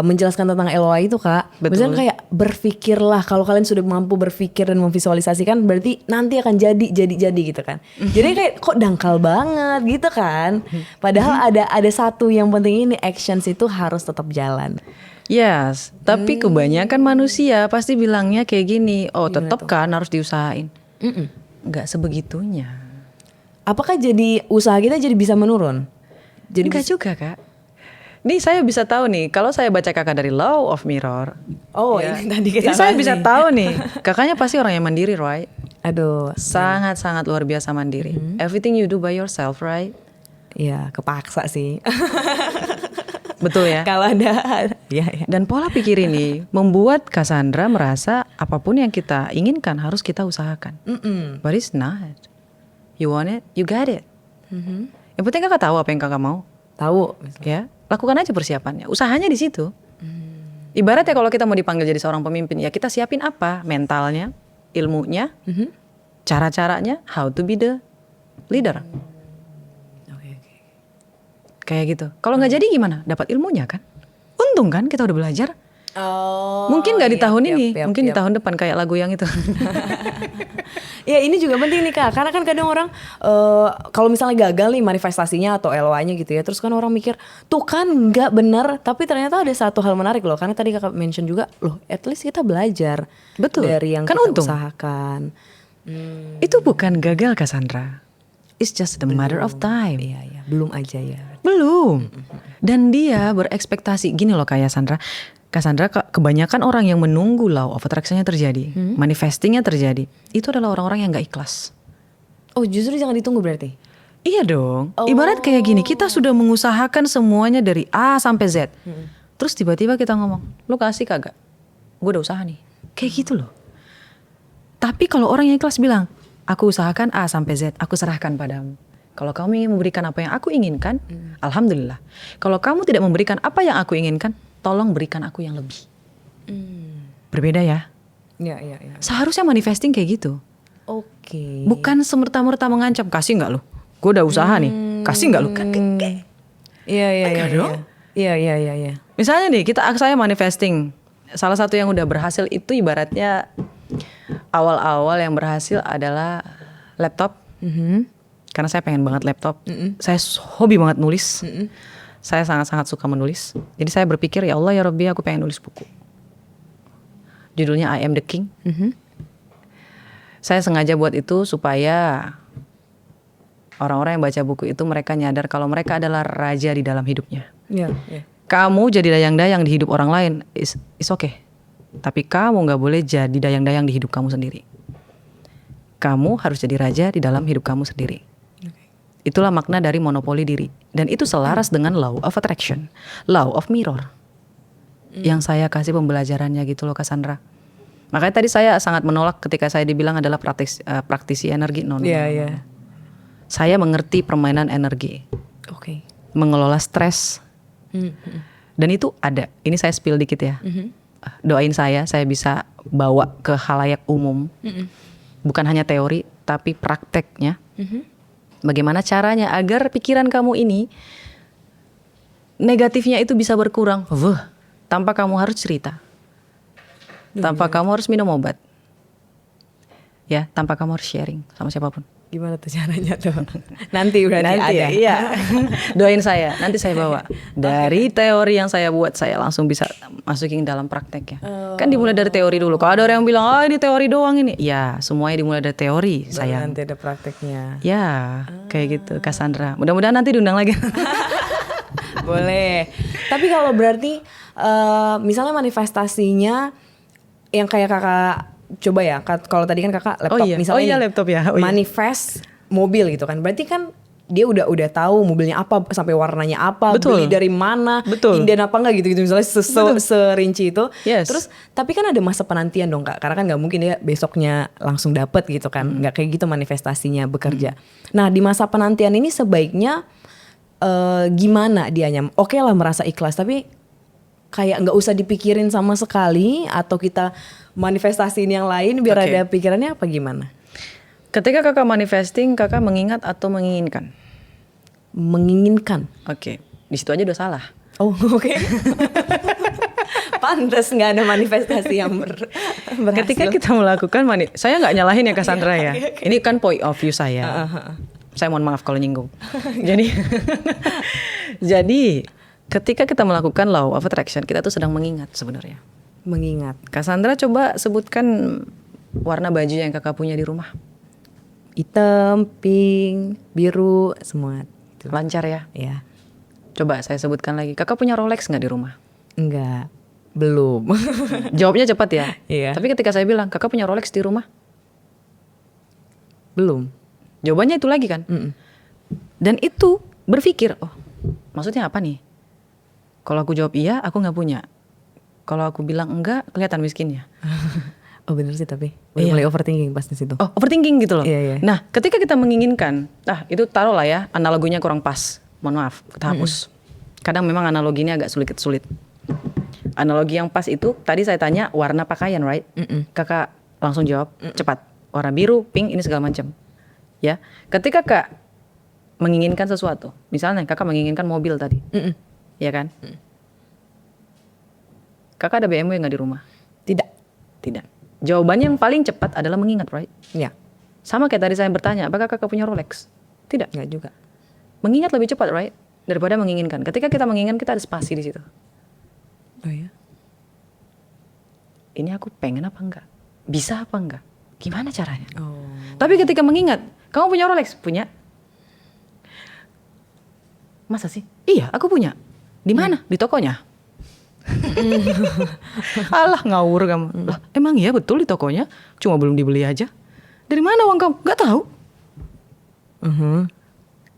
menjelaskan tentang LOA itu Kak, Betul. misalnya kayak berpikirlah, kalau kalian sudah mampu berpikir dan memvisualisasikan berarti nanti akan jadi gitu kan. Jadi kayak kok dangkal banget gitu kan. Padahal ada satu yang penting, ini actions itu harus tetap jalan. Yes, tapi kebanyakan manusia pasti bilangnya kayak gini, oh tetap kan harus diusahain. Nggak sebegitunya. Apakah jadi usaha kita jadi bisa menurun? Jadi Enggak juga Kak. Nih saya bisa tahu nih, kalau saya baca kakak dari Law of Mirror. Oh ya, ini tadi kita ini saya bahas bisa nih. tahu nih, kakaknya pasti orang yang mandiri, right? Aduh, Sangat-sangat luar biasa mandiri. Everything you do by yourself, right? ya kepaksa sih. Betul ya? Kalau ada, ya. Dan pola pikir ini membuat Cassandra merasa apapun yang kita inginkan harus kita usahakan. But it's not. You want it, you got it. Yang penting kakak tahu apa yang kakak mau. Tahu. Ya, lakukan aja persiapannya. Usahanya di situ. Ibaratnya kalau kita mau dipanggil jadi seorang pemimpin, ya kita siapin apa? Mentalnya, ilmunya, cara-caranya, how to be the leader. Oke. Kayak gitu. Kalau nggak jadi gimana? Dapat ilmunya kan? Untung kan kita udah belajar. Oh. Mungkin nggak di iya, tahun yap, ini, yap, mungkin di yap. tahun depan kayak lagu yang itu. Ya ini juga penting nih Kak, karena kan kadang orang kalau misalnya gagal nih manifestasinya atau LOA-nya gitu ya, terus kan orang mikir tuh kan nggak bener, tapi ternyata ada satu hal menarik loh, karena tadi Kakak mention juga loh, at least kita belajar. Betul. Dari yang Kan kita untung. usahakan. Itu bukan gagal Cassandra. It's just the matter of time. Iya, belum aja ya. Belum. Dan dia berekspektasi gini loh kayak Cassandra, kebanyakan orang yang menunggu law of attraction-nya terjadi, manifestingnya terjadi, itu adalah orang-orang yang gak ikhlas. Oh justru jangan ditunggu berarti? Iya dong. Ibarat kayak gini, kita sudah mengusahakan semuanya dari A sampai Z. Terus tiba-tiba kita ngomong, lu kasih kagak? Gue udah usaha nih. Kayak gitu loh. Tapi kalau orang yang ikhlas bilang, aku usahakan A sampai Z, aku serahkan padamu. Kalau kamu ingin memberikan apa yang aku inginkan, alhamdulillah. Kalau kamu tidak memberikan apa yang aku inginkan, tolong berikan aku yang lebih. Berbeda ya. Iya. Seharusnya manifesting kayak gitu. Oke. Bukan semerta-merta mengancam, kasih nggak lo? Gue udah usaha nih, kasih nggak lo? Kan Iya. Enggak dong. Iya. Misalnya nih, saya manifesting. Salah satu yang udah berhasil itu ibaratnya awal-awal yang berhasil adalah laptop. Karena saya pengen banget laptop. Saya hobi banget nulis. Saya sangat-sangat suka menulis. Jadi saya berpikir, ya Allah ya Rabbi, aku pengen nulis buku. Judulnya I Am the King. Saya sengaja buat itu supaya orang-orang yang baca buku itu mereka nyadar kalau mereka adalah raja di dalam hidupnya. Iya. Kamu jadi dayang-dayang di hidup orang lain, is okay. Tapi kamu gak boleh jadi dayang-dayang di hidup kamu sendiri. Kamu harus jadi raja di dalam hidup kamu sendiri. Itulah makna dari monopoli diri. Dan itu selaras dengan law of attraction, law of mirror. Yang saya kasih pembelajarannya gitu loh Cassandra. Makanya tadi saya sangat menolak ketika saya dibilang adalah praktisi energi. No. Iya. Saya mengerti permainan energi, Oke. mengelola stres, dan itu ada. Ini saya spill dikit ya. Doain saya bisa bawa ke khalayak umum, bukan hanya teori, tapi prakteknya. Bagaimana caranya agar pikiran kamu ini negatifnya itu bisa berkurang, tanpa kamu harus cerita, tanpa kamu harus minum obat, ya, tanpa kamu harus sharing sama siapapun. Gimana tuh caranya tuh? Nanti berarti ada. Iya. Doain saya, nanti saya bawa dari teori yang saya buat, saya langsung bisa masukin dalam prakteknya. Kan dimulai dari teori dulu. Kalau ada orang yang bilang, ini teori doang ini, ya semuanya dimulai dari teori. Sayang. Nanti ada prakteknya. Ya, kayak gitu, Cassandra. Mudah-mudahan nanti diundang lagi. Boleh. Tapi kalau berarti misalnya manifestasinya yang kayak kakak coba ya, kalau tadi kan kakak laptop misalnya laptop ya. Manifest mobil gitu kan. Berarti kan dia udah tahu mobilnya apa, sampai warnanya apa, beli dari mana, inden apa enggak gitu misalnya serinci itu. Yes. Terus tapi kan ada masa penantian dong Kak. Karena kan nggak mungkin dia besoknya langsung dapet gitu kan. Nggak kayak gitu manifestasinya bekerja. Nah, di masa penantian ini sebaiknya gimana dianya? Oke lah merasa ikhlas, tapi kayak nggak usah dipikirin sama sekali, atau kita manifestasiin yang lain biar ada pikirannya, apa gimana? Ketika kakak manifesting, kakak mengingat atau menginginkan? Menginginkan. Oke, di situ aja udah salah. Oh, oke. Pantes nggak ada manifestasi yang berhasil. Ketika kita melakukan saya nggak nyalahin ya Cassandra ya. Ini kan point of view saya. Saya mohon maaf kalau nyinggung. Jadi ketika kita melakukan law of attraction, kita tuh sedang mengingat sebenarnya. Mengingat. Cassandra coba sebutkan warna baju yang kakak punya di rumah. Hitam, pink, biru, semua. Lancar ya? Iya. Coba saya sebutkan lagi. Kakak punya Rolex nggak di rumah? Enggak. Belum. Jawabnya cepat ya? Iya. Tapi ketika saya bilang, kakak punya Rolex di rumah? Belum. Jawabannya itu lagi kan? Dan itu berpikir, maksudnya apa nih? Kalau aku jawab iya, aku nggak punya. Kalau aku bilang enggak, kelihatan miskinnya. Oh bener sih, tapi mulai overthinking pas di situ. Oh, overthinking gitu loh. Iya. Nah, ketika kita menginginkan, itu taruh lah ya, analoginya kurang pas. Mohon maaf, kita hapus. Kadang memang analogi ini agak sulit. Analogi yang pas itu, tadi saya tanya warna pakaian, right? Kakak langsung jawab, cepat. Warna biru, pink, ini segala macam. Ya, ketika Kak menginginkan sesuatu, misalnya kakak menginginkan mobil tadi, ya kan? Kakak ada BMW nggak di rumah? Tidak. Jawabannya yang paling cepat adalah mengingat, right? Ya. Sama kayak tadi saya bertanya, apakah kakak punya Rolex? Tidak. Nggak juga. Mengingat lebih cepat, right? Daripada menginginkan. Ketika kita menginginkan, kita ada spasi di situ. Oh ya. Ini aku pengen apa enggak? Bisa apa enggak? Gimana caranya? Oh. Tapi ketika mengingat, kamu punya Rolex? Punya. Masa sih? Iya, aku punya. Di mana? Di tokonya. Alah, ngawur kamu. Lah, emang iya betul di tokonya? Cuma belum dibeli aja. Dari mana uang kamu? Gak tahu.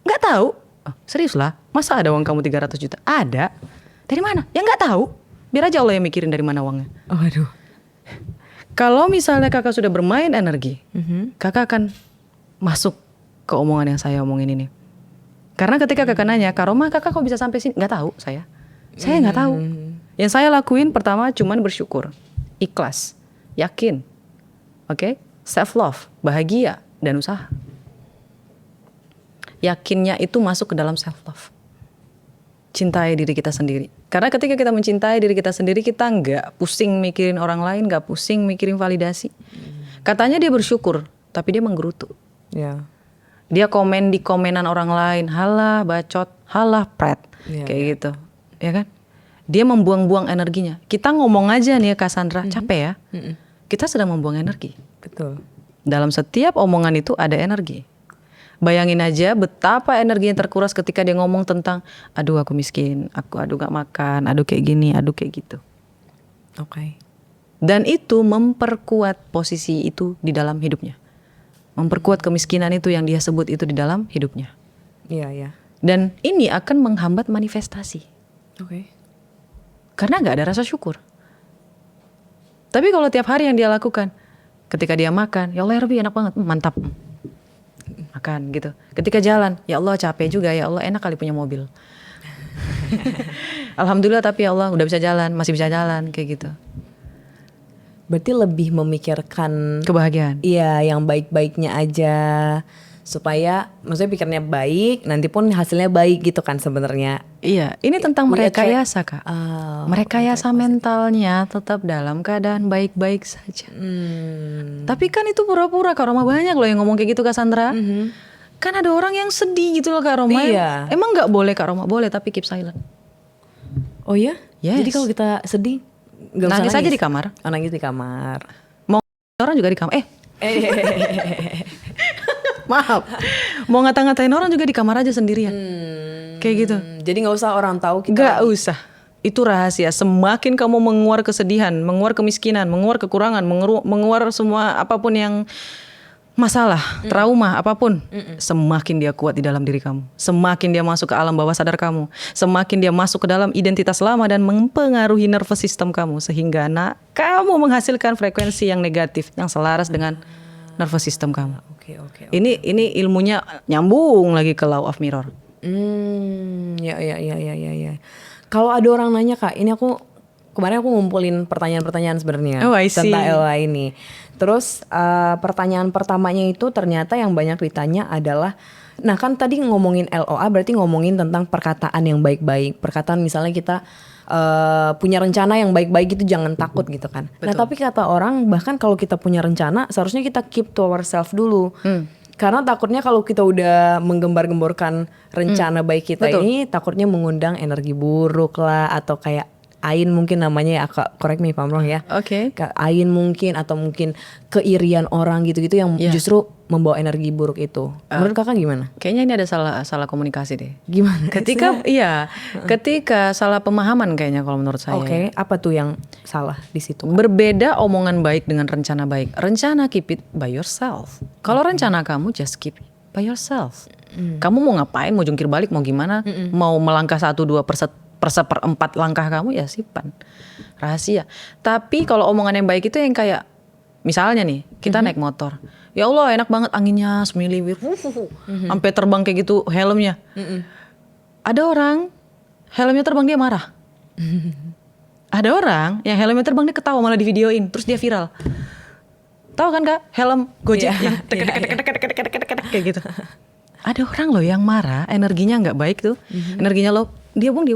Gak tahu. Serius lah. Masa ada uang kamu 300 juta? Ada. Dari mana? Ya gak tahu. Biar aja Allah yang mikirin dari mana uangnya. Oh, aduh. Kalau misalnya kakak sudah bermain energi, kakak akan masuk ke omongan yang saya omongin ini. Karena ketika kakak nanya, Kak Roma, kakak kok bisa sampai sini? Gak tahu saya. Saya gak tahu. Yang saya lakuin pertama cuman bersyukur, ikhlas, yakin, oke, self love, bahagia dan usaha. Yakinnya itu masuk ke dalam self love. Cintai diri kita sendiri. Karena ketika kita mencintai diri kita sendiri, kita nggak pusing mikirin orang lain, nggak pusing mikirin validasi. Katanya dia bersyukur, tapi dia menggerutu. Ya. Dia komen di komenan orang lain, halah bacot, halah pret, kayak gitu, ya kan? Dia membuang-buang energinya. Kita ngomong aja nih ya Cassandra, capek ya. Kita sedang membuang energi. Betul. Dalam setiap omongan itu ada energi. Bayangin aja betapa energi yang terkuras ketika dia ngomong tentang, aduh aku miskin, aduh gak makan, aduh kayak gini, aduh kayak gitu. Oke. Dan itu memperkuat posisi itu di dalam hidupnya. Memperkuat kemiskinan itu yang dia sebut itu di dalam hidupnya. Iya. Dan ini akan menghambat manifestasi. Oke. Karena gak ada rasa syukur. Tapi kalau tiap hari yang dia lakukan, ketika dia makan, ya Allah ya Rabbi enak banget, mantap. Makan gitu. Ketika jalan, ya Allah capek juga, ya Allah enak kali punya mobil. Alhamdulillah tapi ya Allah udah bisa jalan, masih bisa jalan kayak gitu. Berarti lebih memikirkan Kebahagiaan. iya yang baik-baiknya aja, supaya maksudnya pikirnya baik, nanti pun hasilnya baik gitu kan sebenarnya. Iya, ini tentang We merekayasa Kak. Oh, Merekayasa mentalnya tetap dalam keadaan baik-baik saja. Tapi kan itu pura-pura Kak Roma, banyak loh yang ngomong kayak gitu Kak Sandra. Kan ada orang yang sedih gitu loh Kak Roma. Iya. Emang nggak boleh Kak Roma? Boleh tapi keep silent. Oh ya? Yes. Jadi kalau kita sedih, nggak usah Nangis aja di kamar. Oh, nangis di kamar. Mau orang juga di kamar. Maaf. Mau ngata-ngatain orang juga di kamar aja sendirian. Kayak gitu. Jadi nggak usah orang tahu kita. Gak usah. Itu rahasia. Semakin kamu menguar kesedihan, menguar kemiskinan, menguar kekurangan, menguar semua apapun yang masalah, trauma, apapun, semakin dia kuat di dalam diri kamu. Semakin dia masuk ke alam bawah sadar kamu. Semakin dia masuk ke dalam identitas lama dan mempengaruhi nervous system kamu. Sehingga kamu menghasilkan frekuensi yang negatif, yang selaras dengan nervous system kamu. Oke. Ini ilmunya nyambung lagi ke law of mirror. Ya. Kalau ada orang nanya Kak, ini kemarin aku ngumpulin pertanyaan-pertanyaan sebenarnya Oh, I see. tentang LA ini. Terus pertanyaan pertamanya itu ternyata yang banyak ditanya adalah, nah kan tadi ngomongin LOA berarti ngomongin tentang perkataan yang baik-baik. Perkataan misalnya kita punya rencana yang baik-baik itu jangan takut gitu kan. Betul. Nah tapi kata orang bahkan kalau kita punya rencana seharusnya kita keep to ourselves dulu. Karena takutnya kalau kita udah menggembar-gemborkan rencana baik kita Betul. ini takutnya mengundang energi buruk lah atau kayak ain mungkin namanya ya, correct me if I'm wrong ya. Oke. Kayak ain mungkin atau mungkin keirian orang gitu-gitu yang justru membawa energi buruk itu. Menurut Kakak gimana? Kayaknya ini ada salah komunikasi deh. Gimana? Ketika salah pemahaman kayaknya kalau menurut saya. Oke, apa tuh yang salah di situ? Berbeda omongan baik dengan rencana baik. Rencana keep it by yourself. Kalau rencana kamu just keep it by yourself. Kamu mau ngapain? Mau jungkir balik? Mau gimana? Mau melangkah 1-2 per 1/4 langkah kamu ya simpan. Rahasia. Tapi kalau omongan yang baik itu yang kayak misalnya nih kita naik motor. Ya Allah enak banget anginnya semiliwir. Sampai terbang kayak gitu helmnya. Ada orang helmnya terbang dia marah. Ada orang yang helmnya terbang dia ketawa malah di videoin terus dia viral. Tahu kan Kak helm Gojek yang kayak gitu. Ada orang loh yang marah energinya nggak baik tuh. Energinya low dia bung.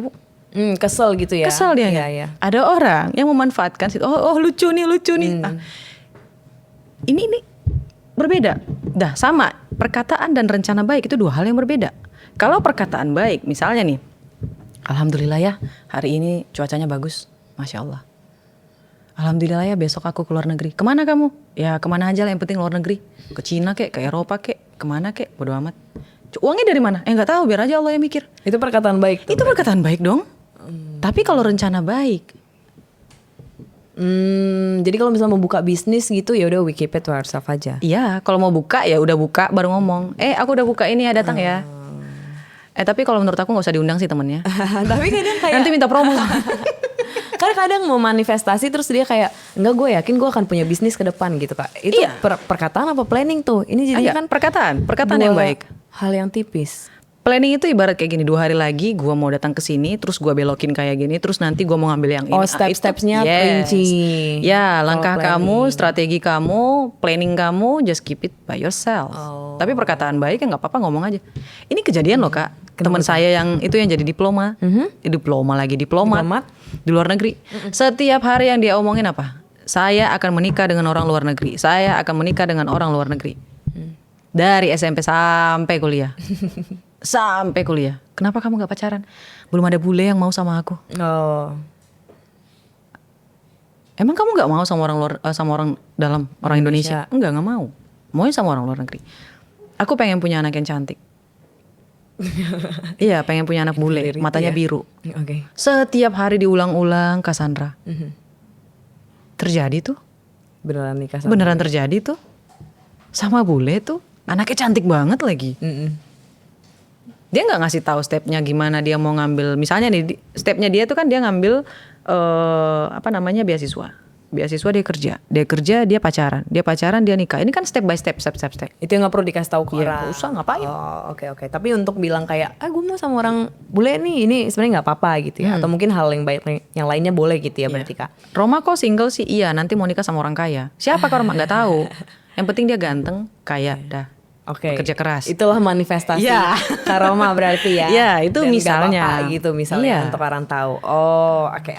Kesel gitu ya. Kesel dia Iya. Ada orang yang memanfaatkan situ. Oh lucu nih. Ini berbeda. Dah sama. Perkataan dan rencana baik itu dua hal yang berbeda. Kalau perkataan baik misalnya nih, alhamdulillah ya hari ini cuacanya bagus, masya Allah. Alhamdulillah ya besok aku ke luar negeri. Kemana kamu? Ya kemana aja lah yang penting luar negeri. Ke Cina kek, ke Eropa kek, kemana kek, bodo amat. Uangnya dari mana? Nggak tahu, biar aja Allah yang mikir. Itu perkataan baik tuh. Itu perkataan baik dong. Tapi kalau rencana baik, jadi kalau misalnya mau buka bisnis gitu ya udah we keep it to ourselves aja. iya. Kalau mau buka ya udah buka, baru ngomong. Aku udah buka ini ya, datang ya. Tapi kalau menurut aku nggak usah diundang sih temennya. Tapi kadang kayak Nanti minta promo. kan kadang mau manifestasi terus dia kayak enggak, gue yakin gue akan punya bisnis ke depan gitu Kak. Itu Iya. perkataan apa planning tuh? Ini jadi kan perkataan yang dua baik. hal yang tipis. Planning itu ibarat kayak gini, 2 hari lagi gue mau datang ke sini, terus gue belokin kayak gini, terus nanti gue mau ngambil yang ini. Oh, step-stepsnya rinci. Ya, langkah Kalau kamu, planning. strategi kamu, planning kamu, just keep it by yourself. Tapi perkataan baik ya nggak apa-apa ngomong aja. Ini kejadian loh Kak, teman saya yang itu yang jadi diploma, diplomat Diplomat. di luar negeri. Setiap hari yang dia omongin apa? Saya akan menikah dengan orang luar negeri. Saya akan menikah dengan orang luar negeri. Dari SMP sampai kuliah. Sampai kuliah. Kenapa kamu gak pacaran? Belum ada bule yang mau sama aku. Oh. Emang kamu gak mau sama orang luar, sama orang dalam, orang Indonesia? Enggak mau. Maunya sama orang luar negeri. Aku pengen punya anak yang cantik. Iya, pengen punya anak bule, matanya biru. Oke. Setiap hari diulang-ulang Cassandra. Terjadi tuh. Beneran nikah sama. Beneran terjadi tuh. Sama bule tuh. Anaknya cantik banget lagi. Dia nggak ngasih tahu stepnya gimana dia mau ngambil. Misalnya nih stepnya dia tuh kan dia ngambil beasiswa. beasiswa, dia kerja, dia pacaran, dia nikah. Ini kan step by step. Itu yang nggak perlu dikasih tahu ke Iya, orang. nggak usah, ngapain. Oh, oke. Tapi untuk bilang kayak, gue mau sama orang bule nih, ini sebenarnya nggak apa-apa gitu ya. Atau mungkin hal yang baik yang lainnya boleh gitu ya berarti Kak. Roma kok single sih? Iya, nanti mau nikah sama orang kaya. Siapa Kak Roma? Nggak tahu. Yang penting dia ganteng, kaya, dah. Oke. Kerja keras. Itulah manifestasi Karoma berarti ya. Iya, itu Dan nggak misalnya. apa-apa gitu misalnya Iya. untuk orang tahu. Oh, oke.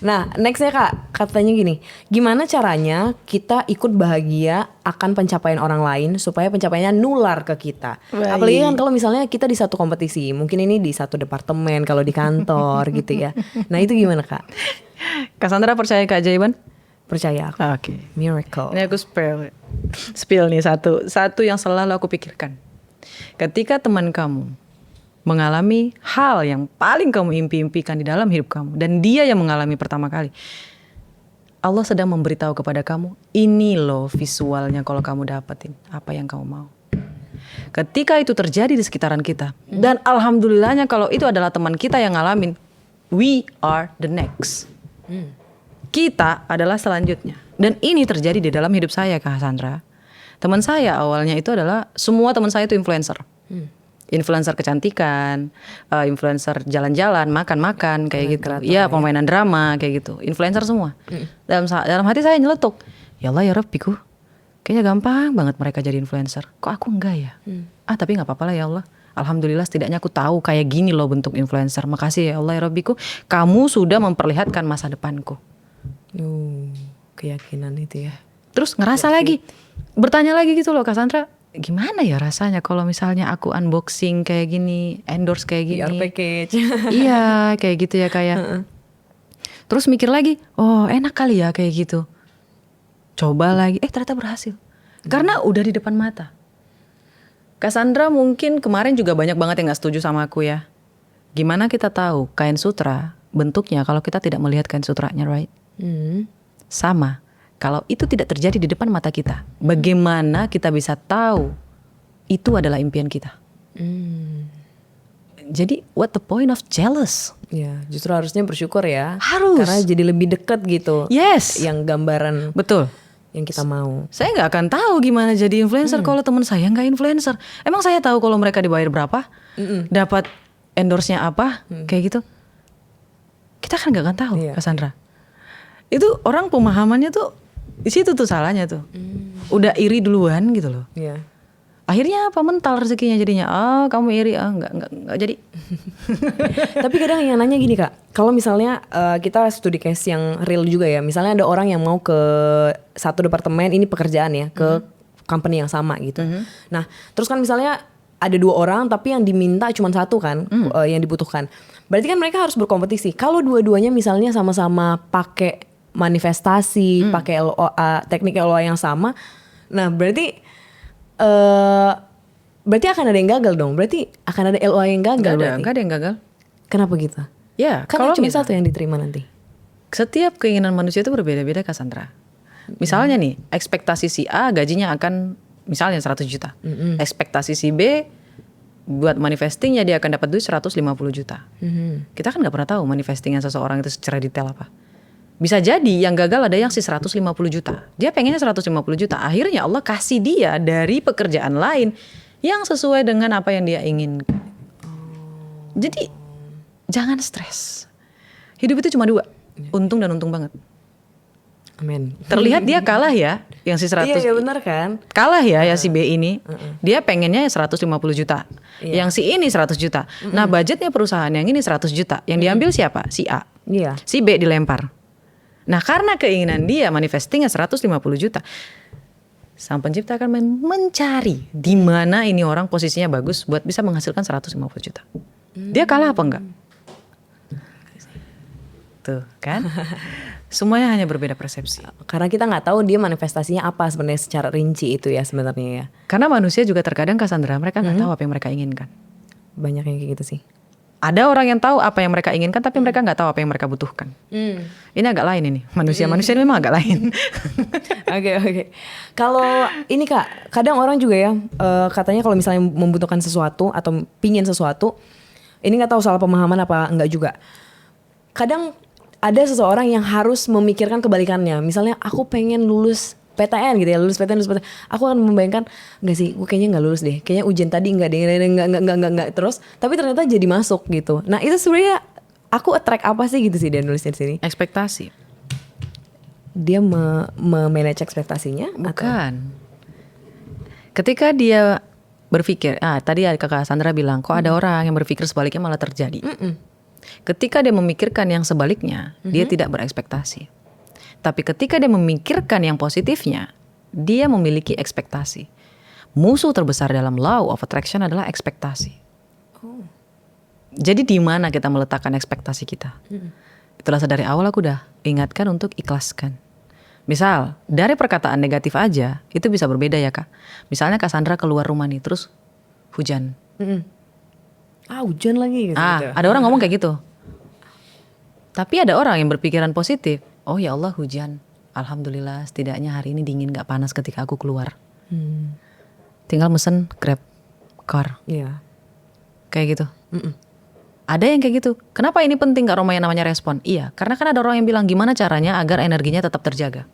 Nah, nextnya Kak, katanya gini, gimana caranya kita ikut bahagia akan pencapaian orang lain supaya pencapaiannya nular ke kita. Baik. Apalagi kan kalau misalnya kita di satu kompetisi, mungkin ini di satu departemen, kalau di kantor gitu ya. Nah, itu gimana Kak? Cassandra percaya keajaiban? Percaya aku. Oke. Miracle. Ini aku spill nih satu yang selalu aku pikirkan. Ketika teman kamu mengalami hal yang paling kamu impi-impikan di dalam hidup kamu, dan dia yang mengalami pertama kali, Allah sedang memberitahu kepada kamu, ini loh visualnya kalau kamu dapetin apa yang kamu mau. Ketika itu terjadi di sekitaran kita, dan alhamdulillahnya kalau itu adalah teman kita yang ngalamin, we are the next. Kita adalah selanjutnya. Dan ini terjadi di dalam hidup saya Kak Sandra. Teman saya awalnya itu adalah, semua teman saya itu influencer. Influencer kecantikan, influencer jalan-jalan, makan-makan kayak gitu. Iya, permainan drama kayak gitu. Influencer semua. Dalam hati saya nyeletuk, ya Allah ya Rabbiku, kayaknya gampang banget mereka jadi influencer. Kok aku enggak ya? Tapi gak apa-apa lah ya Allah. Alhamdulillah setidaknya aku tahu kayak gini loh bentuk influencer. Makasih ya Allah ya Rabbiku, kamu sudah memperlihatkan masa depanku. Keyakinan itu ya. Terus ngerasa lagi, bertanya lagi gitu loh Kak Sandra, gimana ya rasanya kalau misalnya aku unboxing kayak gini, endorse kayak gini. PR package. Iya kayak gitu ya kayak. Terus mikir lagi, oh enak kali ya kayak gitu. Coba lagi, ternyata berhasil. Karena udah di depan mata. Kak Sandra mungkin kemarin juga banyak banget yang gak setuju sama aku ya. Gimana kita tahu kain sutra bentuknya kalau kita tidak melihat kain sutranya, right? Sama, kalau itu tidak terjadi di depan mata kita, bagaimana kita bisa tahu itu adalah impian kita? Jadi what the point of jealous? Ya, justru harusnya bersyukur ya. Harus. Karena jadi lebih dekat gitu. Yes. Yang gambaran Betul. yang kita mau. Saya nggak akan tahu gimana jadi influencer kalau teman saya nggak influencer. Emang saya tahu kalau mereka dibayar berapa, dapat endorse-nya apa, kayak gitu. Kita kan nggak akan tahu, Iya. Cassandra. Itu orang pemahamannya tuh di situ tuh salahnya tuh. Udah iri duluan gitu loh. Iya. Akhirnya apa, mental rezekinya jadinya. Kamu iri, enggak jadi. Tapi kadang yang nanya gini Kak, kalau misalnya kita studi case yang real juga ya, misalnya ada orang yang mau ke satu departemen, ini pekerjaan ya, ke company yang sama gitu. Nah, terus kan misalnya ada 2 orang tapi yang diminta cuma 1 kan, yang dibutuhkan. Berarti kan mereka harus berkompetisi. Kalau dua-duanya misalnya sama-sama pakai manifestasi, pakai LOA, teknik LOA yang sama, nah berarti akan ada yang gagal dong. Berarti akan ada LOA yang gagal. Enggak ada yang gagal. Kenapa gitu? Ya, Kan kalau cuma misal- 1 yang diterima nanti. setiap keinginan manusia itu berbeda-beda Cassandra. Misalnya nih, ekspektasi si A gajinya akan misalnya 100 juta. Ekspektasi si B buat manifestingnya dia akan dapat duit 150 juta. Kita kan nggak pernah tahu manifestingnya seseorang itu secara detail apa. Bisa jadi yang gagal ada yang si 150 juta. Dia pengennya 150 juta. Akhirnya Allah kasih dia dari pekerjaan lain yang sesuai dengan apa yang dia inginkan. Jadi jangan stres. Hidup itu cuma 2, untung dan untung banget. Amin. Terlihat dia kalah ya, yang si 100. Iya benar kan? Kalah ya si B ini. Dia pengennya 150 juta. Yang si ini 100 juta. Nah, budgetnya perusahaan yang ini 100 juta. Yang diambil siapa? Si A. Iya. Si B dilempar. Nah, karena keinginan dia manifestingnya 150 juta. Sang pencipta akan mencari di mana ini orang posisinya bagus buat bisa menghasilkan 150 juta. Dia kalah apa enggak? Tuh, kan? Semuanya hanya berbeda persepsi. Karena kita nggak tahu dia manifestasinya apa sebenarnya secara rinci itu ya sebenarnya ya. Karena manusia juga terkadang Cassandra, mereka nggak tahu apa yang mereka inginkan. Banyak yang kayak gitu sih. Ada orang yang tahu apa yang mereka inginkan, tapi mereka nggak tahu apa yang mereka butuhkan. Ini agak lain ini. Manusia ini memang agak lain. Oke. Kalau ini Kak, kadang orang juga ya katanya kalau misalnya membutuhkan sesuatu atau pingin sesuatu, ini nggak tahu salah pemahaman apa enggak juga. Kadang ada seseorang yang harus memikirkan kebalikannya. Misalnya aku pengen lulus PTN gitu ya, lulus PTN. Aku akan membayangkan, enggak sih, gue kayaknya nggak lulus deh. Kayaknya ujian tadi enggak deh, enggak terus. Tapi ternyata jadi masuk gitu. Nah itu sebenarnya aku attract apa sih gitu sih dia nulisnya di sini. Ekspektasi. Dia manage ekspektasinya? Bukan. Ketika dia berpikir, tadi kakak Sandra bilang, kok ada orang yang berpikir sebaliknya malah terjadi. Ketika dia memikirkan yang sebaliknya, dia tidak berekspektasi. Tapi ketika dia memikirkan yang positifnya, dia memiliki ekspektasi. Musuh terbesar dalam law of attraction adalah ekspektasi. Jadi di mana kita meletakkan ekspektasi kita? Itulah dari awal aku udah ingatkan untuk ikhlaskan. Misal, dari perkataan negatif aja, itu bisa berbeda ya Kak. Misalnya Kak Sandra keluar rumah nih, terus hujan. Hujan lagi gitu. Ada orang ngomong kayak gitu. Tapi ada orang yang berpikiran positif. Oh ya Allah hujan. Alhamdulillah setidaknya hari ini dingin gak panas ketika aku keluar. Tinggal mesen Grab car. Iya. Kayak gitu. Ada yang kayak gitu. Kenapa ini penting Kak Roma yang namanya respon? Iya, karena kan ada orang yang bilang gimana caranya agar energinya tetap terjaga.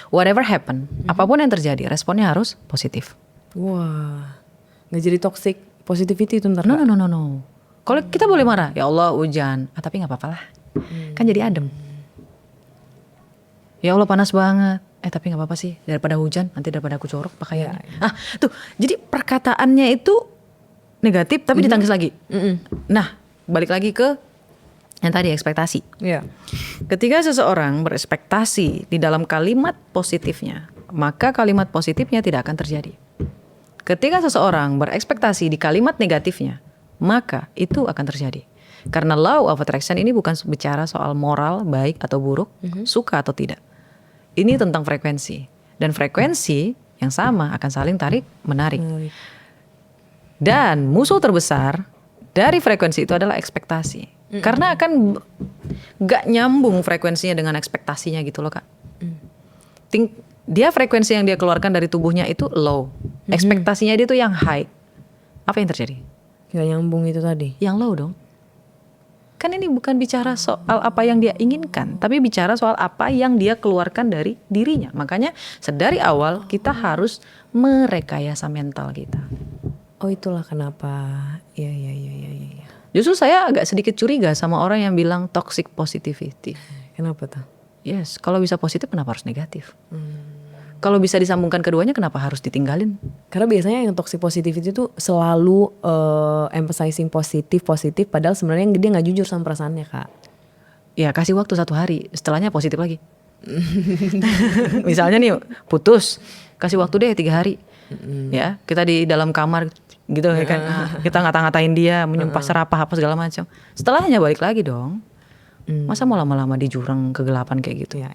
Whatever happen, apapun yang terjadi, responnya harus positif. Wah, gak jadi toxic positivity itu ntar. No. Kalau kita boleh marah, ya Allah hujan, tapi gak apa-apa lah. Kan jadi adem. Ya Allah panas banget, tapi gak apa-apa sih. Daripada hujan, nanti daripada aku jorok pakaiannya. Tuh, jadi perkataannya itu negatif tapi ditangkis lagi. Nah, balik lagi ke yang tadi ekspektasi. Iya. Ketika seseorang berekspektasi di dalam kalimat positifnya, maka kalimat positifnya tidak akan terjadi. Ketika seseorang berekspektasi di kalimat negatifnya, maka itu akan terjadi. Karena law of attraction ini bukan bicara soal moral baik atau buruk, suka atau tidak. Ini tentang frekuensi. Dan frekuensi yang sama akan saling tarik menarik. Dan musuh terbesar dari frekuensi itu adalah ekspektasi. Karena akan gak nyambung frekuensinya dengan ekspektasinya gitu loh Kak. Dia frekuensi yang dia keluarkan dari tubuhnya itu low. Ekspektasinya dia tuh yang high. Apa yang terjadi? Gak nyambung itu tadi. Yang low dong. Kan ini bukan bicara soal apa yang dia inginkan, tapi bicara soal apa yang dia keluarkan dari dirinya. Makanya sedari awal kita harus merekayasa mental kita. Oh itulah kenapa. Iya. Justru saya agak sedikit curiga sama orang yang bilang toxic positivity. Kenapa tuh? Yes, kalau bisa positif kenapa harus negatif? Kalau bisa disambungkan keduanya kenapa harus ditinggalin? Karena biasanya yang toxic positivity itu selalu emphasizing positif padahal sebenarnya dia nggak jujur sama perasaannya Kak. Ya kasih waktu 1 hari, setelahnya positif lagi. Misalnya nih putus, kasih waktu deh 3 hari. Ya kita di dalam kamar gitu kan, kita ngata-ngatain dia, menyumpah serapah apa segala macam. Setelahnya balik lagi dong. Masa mau lama-lama di jurang kegelapan kayak gitu? Ya.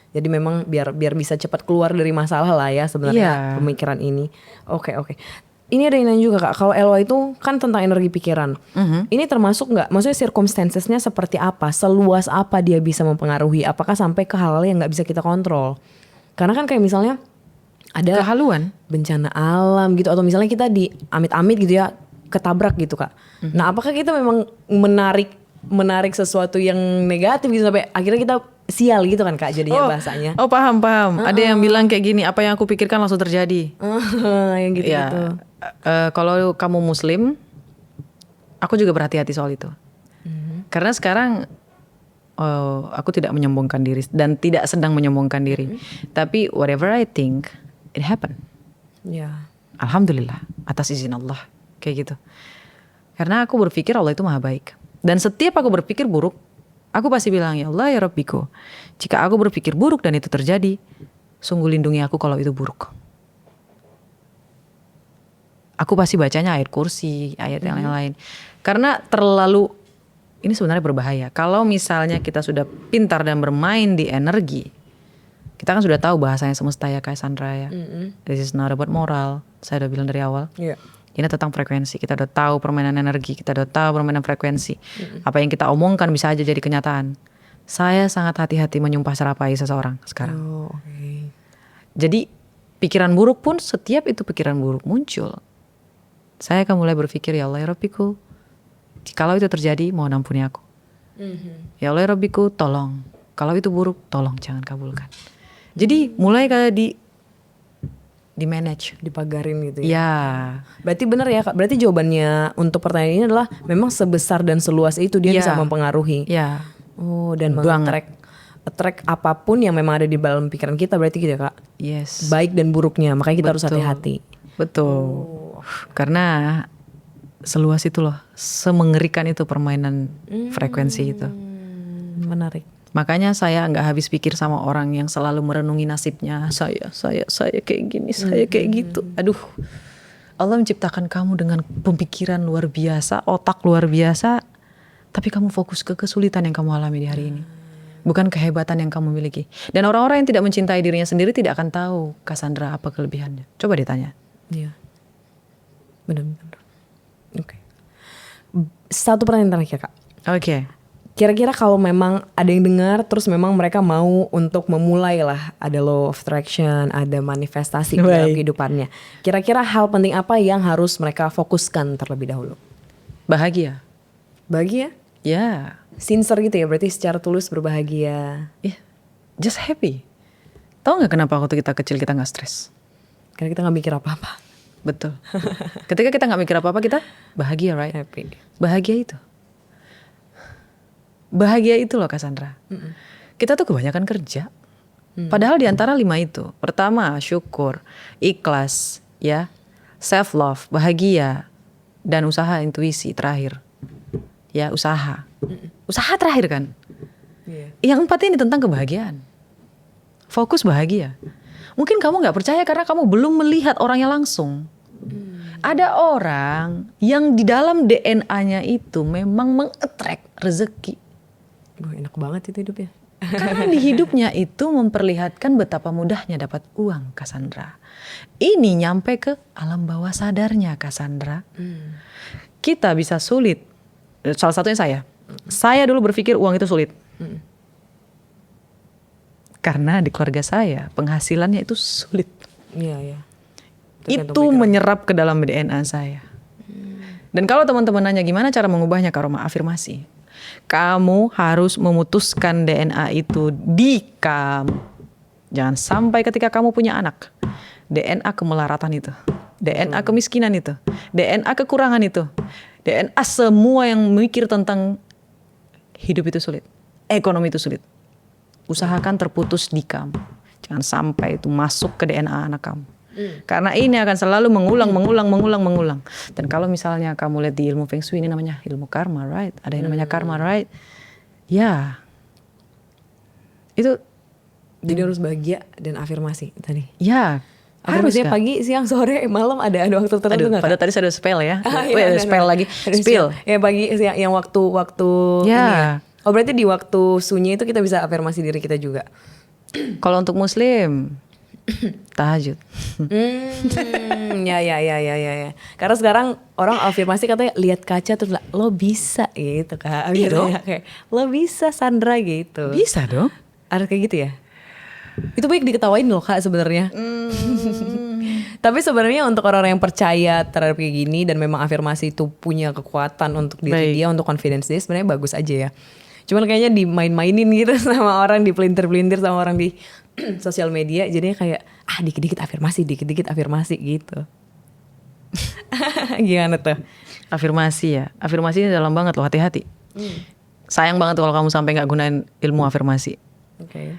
Jadi memang biar bisa cepat keluar dari masalah lah ya sebenarnya pemikiran ini. Oke. Ini ada yang nanya juga Kak, kalau LOA itu kan tentang energi pikiran. Ini termasuk nggak? Maksudnya circumstancesnya seperti apa? Seluas apa dia bisa mempengaruhi? Apakah sampai ke hal-hal yang nggak bisa kita kontrol? Karena kan kayak misalnya ada kehaluan, bencana alam gitu, atau misalnya kita di amit-amit gitu ya ketabrak gitu Kak. Nah apakah kita memang menarik sesuatu yang negatif gitu sampai akhirnya kita sial gitu kan Kak jadinya bahasanya. Oh paham. Ada yang bilang kayak gini, apa yang aku pikirkan langsung terjadi. Yang gitu. Kalau kamu Muslim, aku juga berhati-hati soal itu. Karena sekarang aku tidak menyombongkan diri dan tidak sedang menyombongkan diri. Tapi whatever I think, it happen. Alhamdulillah atas izin Allah kayak gitu. Karena aku berpikir Allah itu maha baik. Dan setiap aku berpikir buruk, aku pasti bilang ya Allah ya Rabbiku, jika aku berpikir buruk dan itu terjadi, sungguh lindungi aku kalau itu buruk. Aku pasti bacanya ayat kursi, ayat yang lain. Karena terlalu, ini sebenarnya berbahaya. Kalau misalnya kita sudah pintar dan bermain di energi, kita kan sudah tahu bahasanya semesta ya kayak Sandra ya. This is not about moral, saya udah bilang dari awal. Ini tentang frekuensi. Kita udah tahu permainan energi, kita udah tahu permainan frekuensi. Apa yang kita omongkan bisa aja jadi kenyataan. Saya sangat hati-hati menyumpah serapai seseorang sekarang. Jadi pikiran buruk pun setiap itu pikiran buruk muncul, saya akan mulai berpikir ya Allah ya Rabbiku, kalau itu terjadi mohon ampuni aku. Ya Allah Rabbiku tolong. Kalau itu buruk tolong jangan kabulkan. Jadi mulai kayak di manage. Dipagarin gitu ya. Ya. Berarti benar ya Kak. Berarti jawabannya untuk pertanyaan ini adalah memang sebesar dan seluas itu dia Ya. bisa mempengaruhi. Ya. Oh, dan Banget. attract apapun yang memang ada di dalam pikiran kita berarti gitu ya Kak. Yes. Baik dan buruknya. Makanya kita harus Betul. hati-hati. Betul. Karena seluas itu loh, semengerikan itu permainan frekuensi itu. Menarik. Makanya saya nggak habis pikir sama orang yang selalu merenungi nasibnya. Saya kayak gini, saya kayak gitu. Aduh, Allah menciptakan kamu dengan pemikiran luar biasa, otak luar biasa, tapi kamu fokus ke kesulitan yang kamu alami di hari ini. Bukan kehebatan yang kamu miliki. Dan orang-orang yang tidak mencintai dirinya sendiri tidak akan tahu Cassandra apa kelebihannya. Coba ditanya. Iya. Benar-benar. Oke. Satu pertanyaan terakhir Kak. Oke. Kira-kira kalau memang ada yang dengar terus memang mereka mau untuk memulai lah ada law of attraction, ada manifestasi dalam Baik. kehidupannya. Kira-kira hal penting apa yang harus mereka fokuskan terlebih dahulu? Bahagia. Bahagia? Ya. Sincere gitu ya, berarti secara tulus berbahagia. Yeah. Just happy. Tahu nggak kenapa waktu kita kecil kita nggak stres? Karena kita gak mikir apa-apa. Betul. Ketika kita nggak mikir apa-apa kita bahagia, right? Happy. Bahagia itu. Bahagia itu loh Cassandra. Kita tuh kebanyakan kerja. Padahal di antara 5 itu, pertama syukur, ikhlas, ya, self love, bahagia, dan usaha intuisi terakhir. Ya, usaha. Usaha terakhir kan. Yang 4 ini tentang kebahagiaan. Fokus bahagia. Mungkin kamu nggak percaya karena kamu belum melihat orangnya langsung. Ada orang yang di dalam DNA-nya itu memang meng-attract rezeki. Wah, enak banget itu hidupnya. Karena di hidupnya itu memperlihatkan betapa mudahnya dapat uang, Cassandra. Ini nyampe ke alam bawah sadarnya, Cassandra. Kita bisa sulit. Salah satunya saya. Saya dulu berpikir uang itu sulit. Karena di keluarga saya penghasilannya itu sulit. Iya, iya. Itu menyerap ke dalam DNA saya. Dan kalau teman-teman nanya gimana cara mengubahnya, Karoma, afirmasi. Kamu harus memutuskan DNA itu di kamu. Jangan sampai ketika kamu punya anak, DNA kemelaratan itu, DNA kemiskinan itu, DNA kekurangan itu, DNA semua yang mikir tentang hidup itu sulit, ekonomi itu sulit. Usahakan terputus di kamu. Jangan sampai itu masuk ke DNA anak kamu. Karena ini akan selalu mengulang. Dan kalau misalnya kamu lihat di ilmu Feng Shui, ini namanya ilmu karma, right? Ada yang namanya karma, right? Ya. Itu. Jadi harus bahagia dan afirmasi tadi. Ya. Harus Afirmasinya Kak. pagi, siang, sore, malam ada waktu tertentu Aduh, nggak? pada tadi saya ada spell ya. Iya, Ada spell lagi. Ada Spill. Ya pagi, siang, yang waktu ini Ya. ya. Oh berarti di waktu sunyi itu kita bisa afirmasi diri kita juga. Kalau untuk Muslim, tahajud. Ya. Karena sekarang orang afirmasi katanya lihat kaca terus lo bisa gitu Kak. Iya dong. Kayak, lo bisa Sandra gitu. Bisa dong. Ada kayak gitu ya? Itu baik diketawain loh Kak sebenarnya. Tapi sebenarnya untuk orang-orang yang percaya terhadap kayak gini dan memang afirmasi itu punya kekuatan untuk diri Baik. dia, untuk confidence dia sebenarnya bagus aja ya. Cuman kayaknya dimain-mainin gitu sama orang, dipelintir-pelintir sama orang di sosial media, jadinya kayak dikit-dikit afirmasi gitu. Gimana tuh? Afirmasi ya. Afirmasi ini dalam banget loh, hati-hati. Sayang banget kalau kamu sampai nggak gunain ilmu afirmasi. Oke.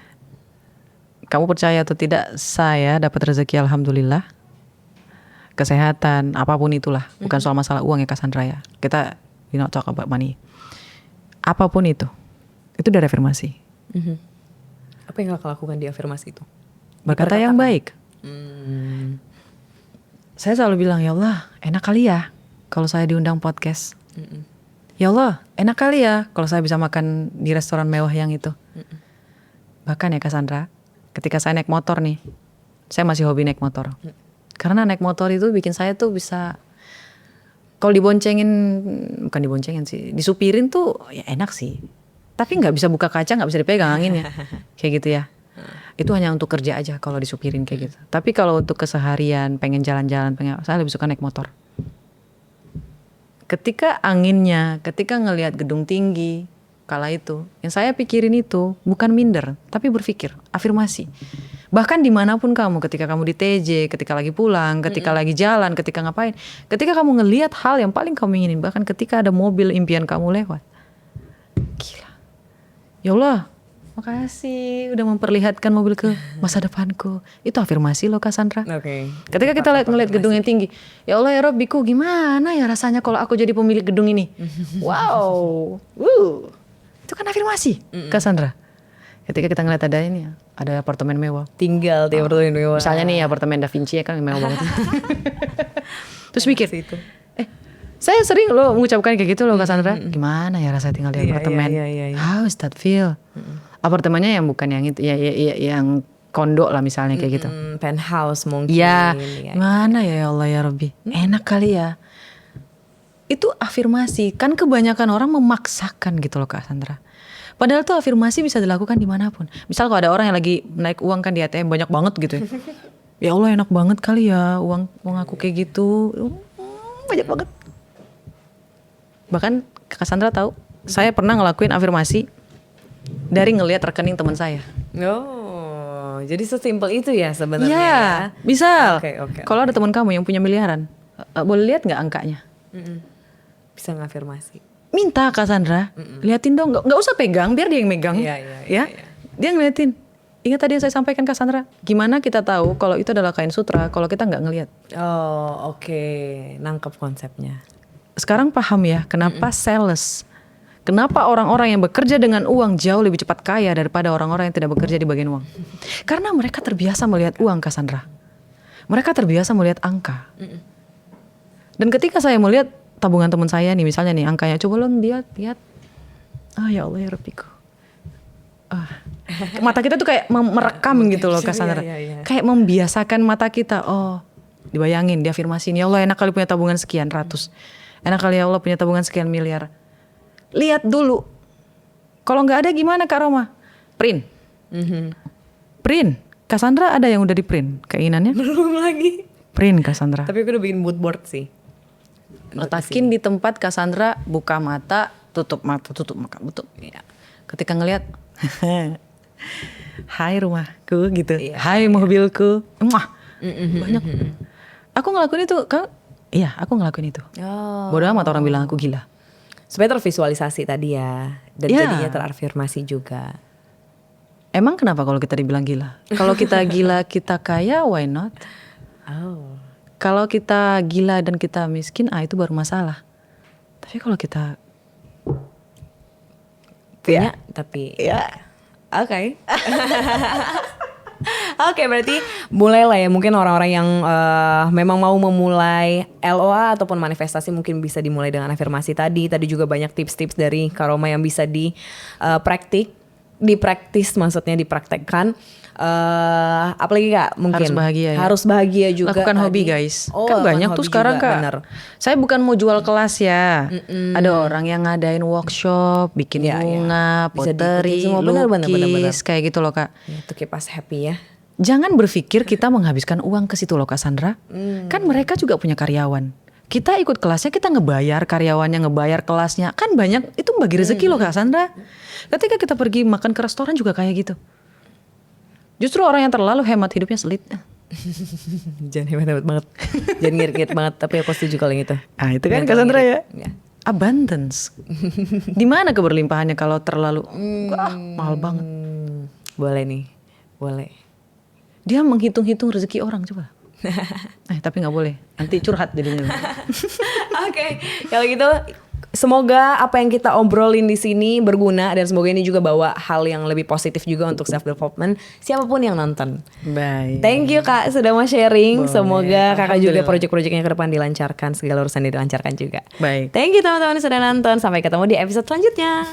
Kamu percaya atau tidak, saya dapat rezeki alhamdulillah. Kesehatan, apapun itulah. Bukan soal masalah uang ya Cassandra ya. Kita not talk about money. Apapun itu dari afirmasi. Apa yang kakak lakukan di afirmasi itu? Berkata yang baik. Saya selalu bilang, ya Allah enak kali ya kalau saya diundang podcast. Ya Allah enak kali ya kalau saya bisa makan di restoran mewah yang itu. Bahkan ya Cassandra, ketika saya naik motor nih, saya masih hobi naik motor. Karena naik motor itu bikin saya tuh bisa, kalau bukan diboncengin sih, disupirin tuh ya enak sih. Tapi nggak bisa buka kaca, nggak bisa dipegang anginnya, kayak gitu ya. Itu hanya untuk kerja aja kalau disupirin kayak gitu. Tapi kalau untuk keseharian, pengen jalan-jalan, saya lebih suka naik motor. Ketika anginnya, ketika ngelihat gedung tinggi, kala itu. Yang saya pikirin itu bukan minder, tapi berpikir, afirmasi. Bahkan dimanapun kamu, ketika kamu di TJ, ketika lagi pulang, ketika lagi jalan, ketika ngapain, ketika kamu ngelihat hal yang paling kamu inginin, bahkan ketika ada mobil impian kamu lewat, gila, ya Allah, makasih udah memperlihatkan mobil ke masa depanku. Itu afirmasi loh Cassandra. Oke. Ketika kita ngeliat gedung yang tinggi, ya Allah ya Rabbiku, gimana ya rasanya kalau aku jadi pemilik gedung ini? Wow, itu kan afirmasi, Cassandra. Ketika kita ngeliat ada ini, ada apartemen mewah. Tinggal di apartemen mewah. Misalnya nih apartemen Da Vinci ya kan mewah banget. Terus mikir, saya sering loh mengucapkan kayak gitu loh Cassandra. Gimana ya rasanya tinggal di apartemen? Iya. How is that feel? Apartemennya yang bukan yang itu, ya yang kondo lah misalnya kayak gitu. Penthouse mungkin. Ya, gimana ya Allah ya Rabbi? Enak kali ya. Itu afirmasi. Kan kebanyakan orang memaksakan gitu loh Cassandra. Padahal tuh afirmasi bisa dilakukan dimanapun. Misal kalau ada orang yang lagi naik uang kan di ATM banyak banget gitu ya. Ya Allah enak banget kali ya uang aku kayak gitu. Banyak banget. Bahkan Cassandra tahu, saya pernah ngelakuin afirmasi dari ngelihat rekening teman saya. Oh, jadi sesimpel itu ya sebenarnya. Iya, misal Oke. kalau ada teman kamu yang punya miliaran, boleh lihat nggak angkanya? Bisa ngafirmasi. Minta Cassandra, liatin dong, nggak usah pegang, biar dia yang megang. Iya. Dia ngeliatin. Ingat tadi yang saya sampaikan Cassandra, gimana kita tahu kalau itu adalah kain sutra kalau kita nggak ngelihat? Oh, oke. Nangkep konsepnya. Sekarang paham ya kenapa sales, kenapa orang-orang yang bekerja dengan uang jauh lebih cepat kaya daripada orang-orang yang tidak bekerja di bagian uang? Karena mereka terbiasa melihat uang Cassandra. Mereka terbiasa melihat angka. Dan ketika saya melihat tabungan teman saya nih, misalnya nih angkanya, coba lo lihat. Ah ya Allah ya Rabbiku. Mata kita tuh kayak merekam gitu loh Cassandra. Iya. Kayak membiasakan mata kita. Oh, dibayangin, diafirmasiin. Ya Allah enak kali punya tabungan sekian ratus. Enak kali ya Allah punya tabungan sekian miliar. Lihat dulu. Kalau nggak ada gimana Kak Roma? Print. Print. Cassandra ada yang udah di print keinginannya? Belum lagi. Print Cassandra. Tapi aku udah bikin mood board sih. Letakin di tempat Cassandra, buka mata, tutup mata, tutup mata, tutup. Iya. Ketika ngelihat, hai rumahku gitu, Iya. hai mobilku, banyak. Aku ngelakuin itu, iya aku ngelakuin itu. Oh. Bodoh amat orang bilang aku gila. Supaya tervisualisasi tadi ya. Dan Ya. jadinya terafirmasi juga. Emang kenapa kalau kita dibilang gila? Kalau kita gila kita kaya, why not? Oh. Kalau kita gila dan kita miskin, itu baru masalah. Tapi kalau kita Punya tapi ya Oke. Oke, berarti mulailah ya mungkin orang-orang yang memang mau memulai LOA ataupun manifestasi mungkin bisa dimulai dengan afirmasi tadi. Tadi juga banyak tips-tips dari Kak Roma yang bisa dipraktis maksudnya dipraktekkan. Apalagi Kak mungkin harus bahagia ya. Harus bahagia juga. Lakukan tadi. hobi guys. Oh, Kan banyak lakukan tuh hobi sekarang juga, Kak. bener. Saya bukan mau jual kelas ya. Ada orang yang ngadain workshop, bikin Ya, bunga, bisa pottery, diikuti semua. Bener. lukis, kayak gitu loh Kak. Ya, to keep us happy ya. Jangan berpikir kita menghabiskan uang ke situ loh Kak Sandra. Kan mereka juga punya karyawan. Kita ikut kelasnya, kita ngebayar karyawannya, ngebayar kelasnya. Kan banyak, itu bagi rezeki loh Kak Sandra. Ketika kita pergi makan ke restoran juga kayak gitu. Justru orang yang terlalu hemat hidupnya sulit. Jangan hebat banget. Jangan ngirit-ngirit banget. Tapi aku setuju kalau yang itu. Itu kan Jangan Cassandra ya. ngirit. Abundance. Di mana keberlimpahannya kalau terlalu mahal banget. Boleh nih. Boleh. Dia menghitung-hitung rezeki orang coba. Tapi nggak boleh. Nanti curhat jadinya. Oke. Kalau gitu semoga apa yang kita obrolin di sini berguna dan semoga ini juga bawa hal yang lebih positif juga untuk self development siapapun yang nonton. Baik. Thank you Kak sudah mau sharing. Boleh. Semoga Kakak juga Alhamdulillah. project-projectnya ke depan dilancarkan, segala urusan dilancarkan juga. Baik. Thank you teman-teman sudah nonton. Sampai ketemu di episode selanjutnya.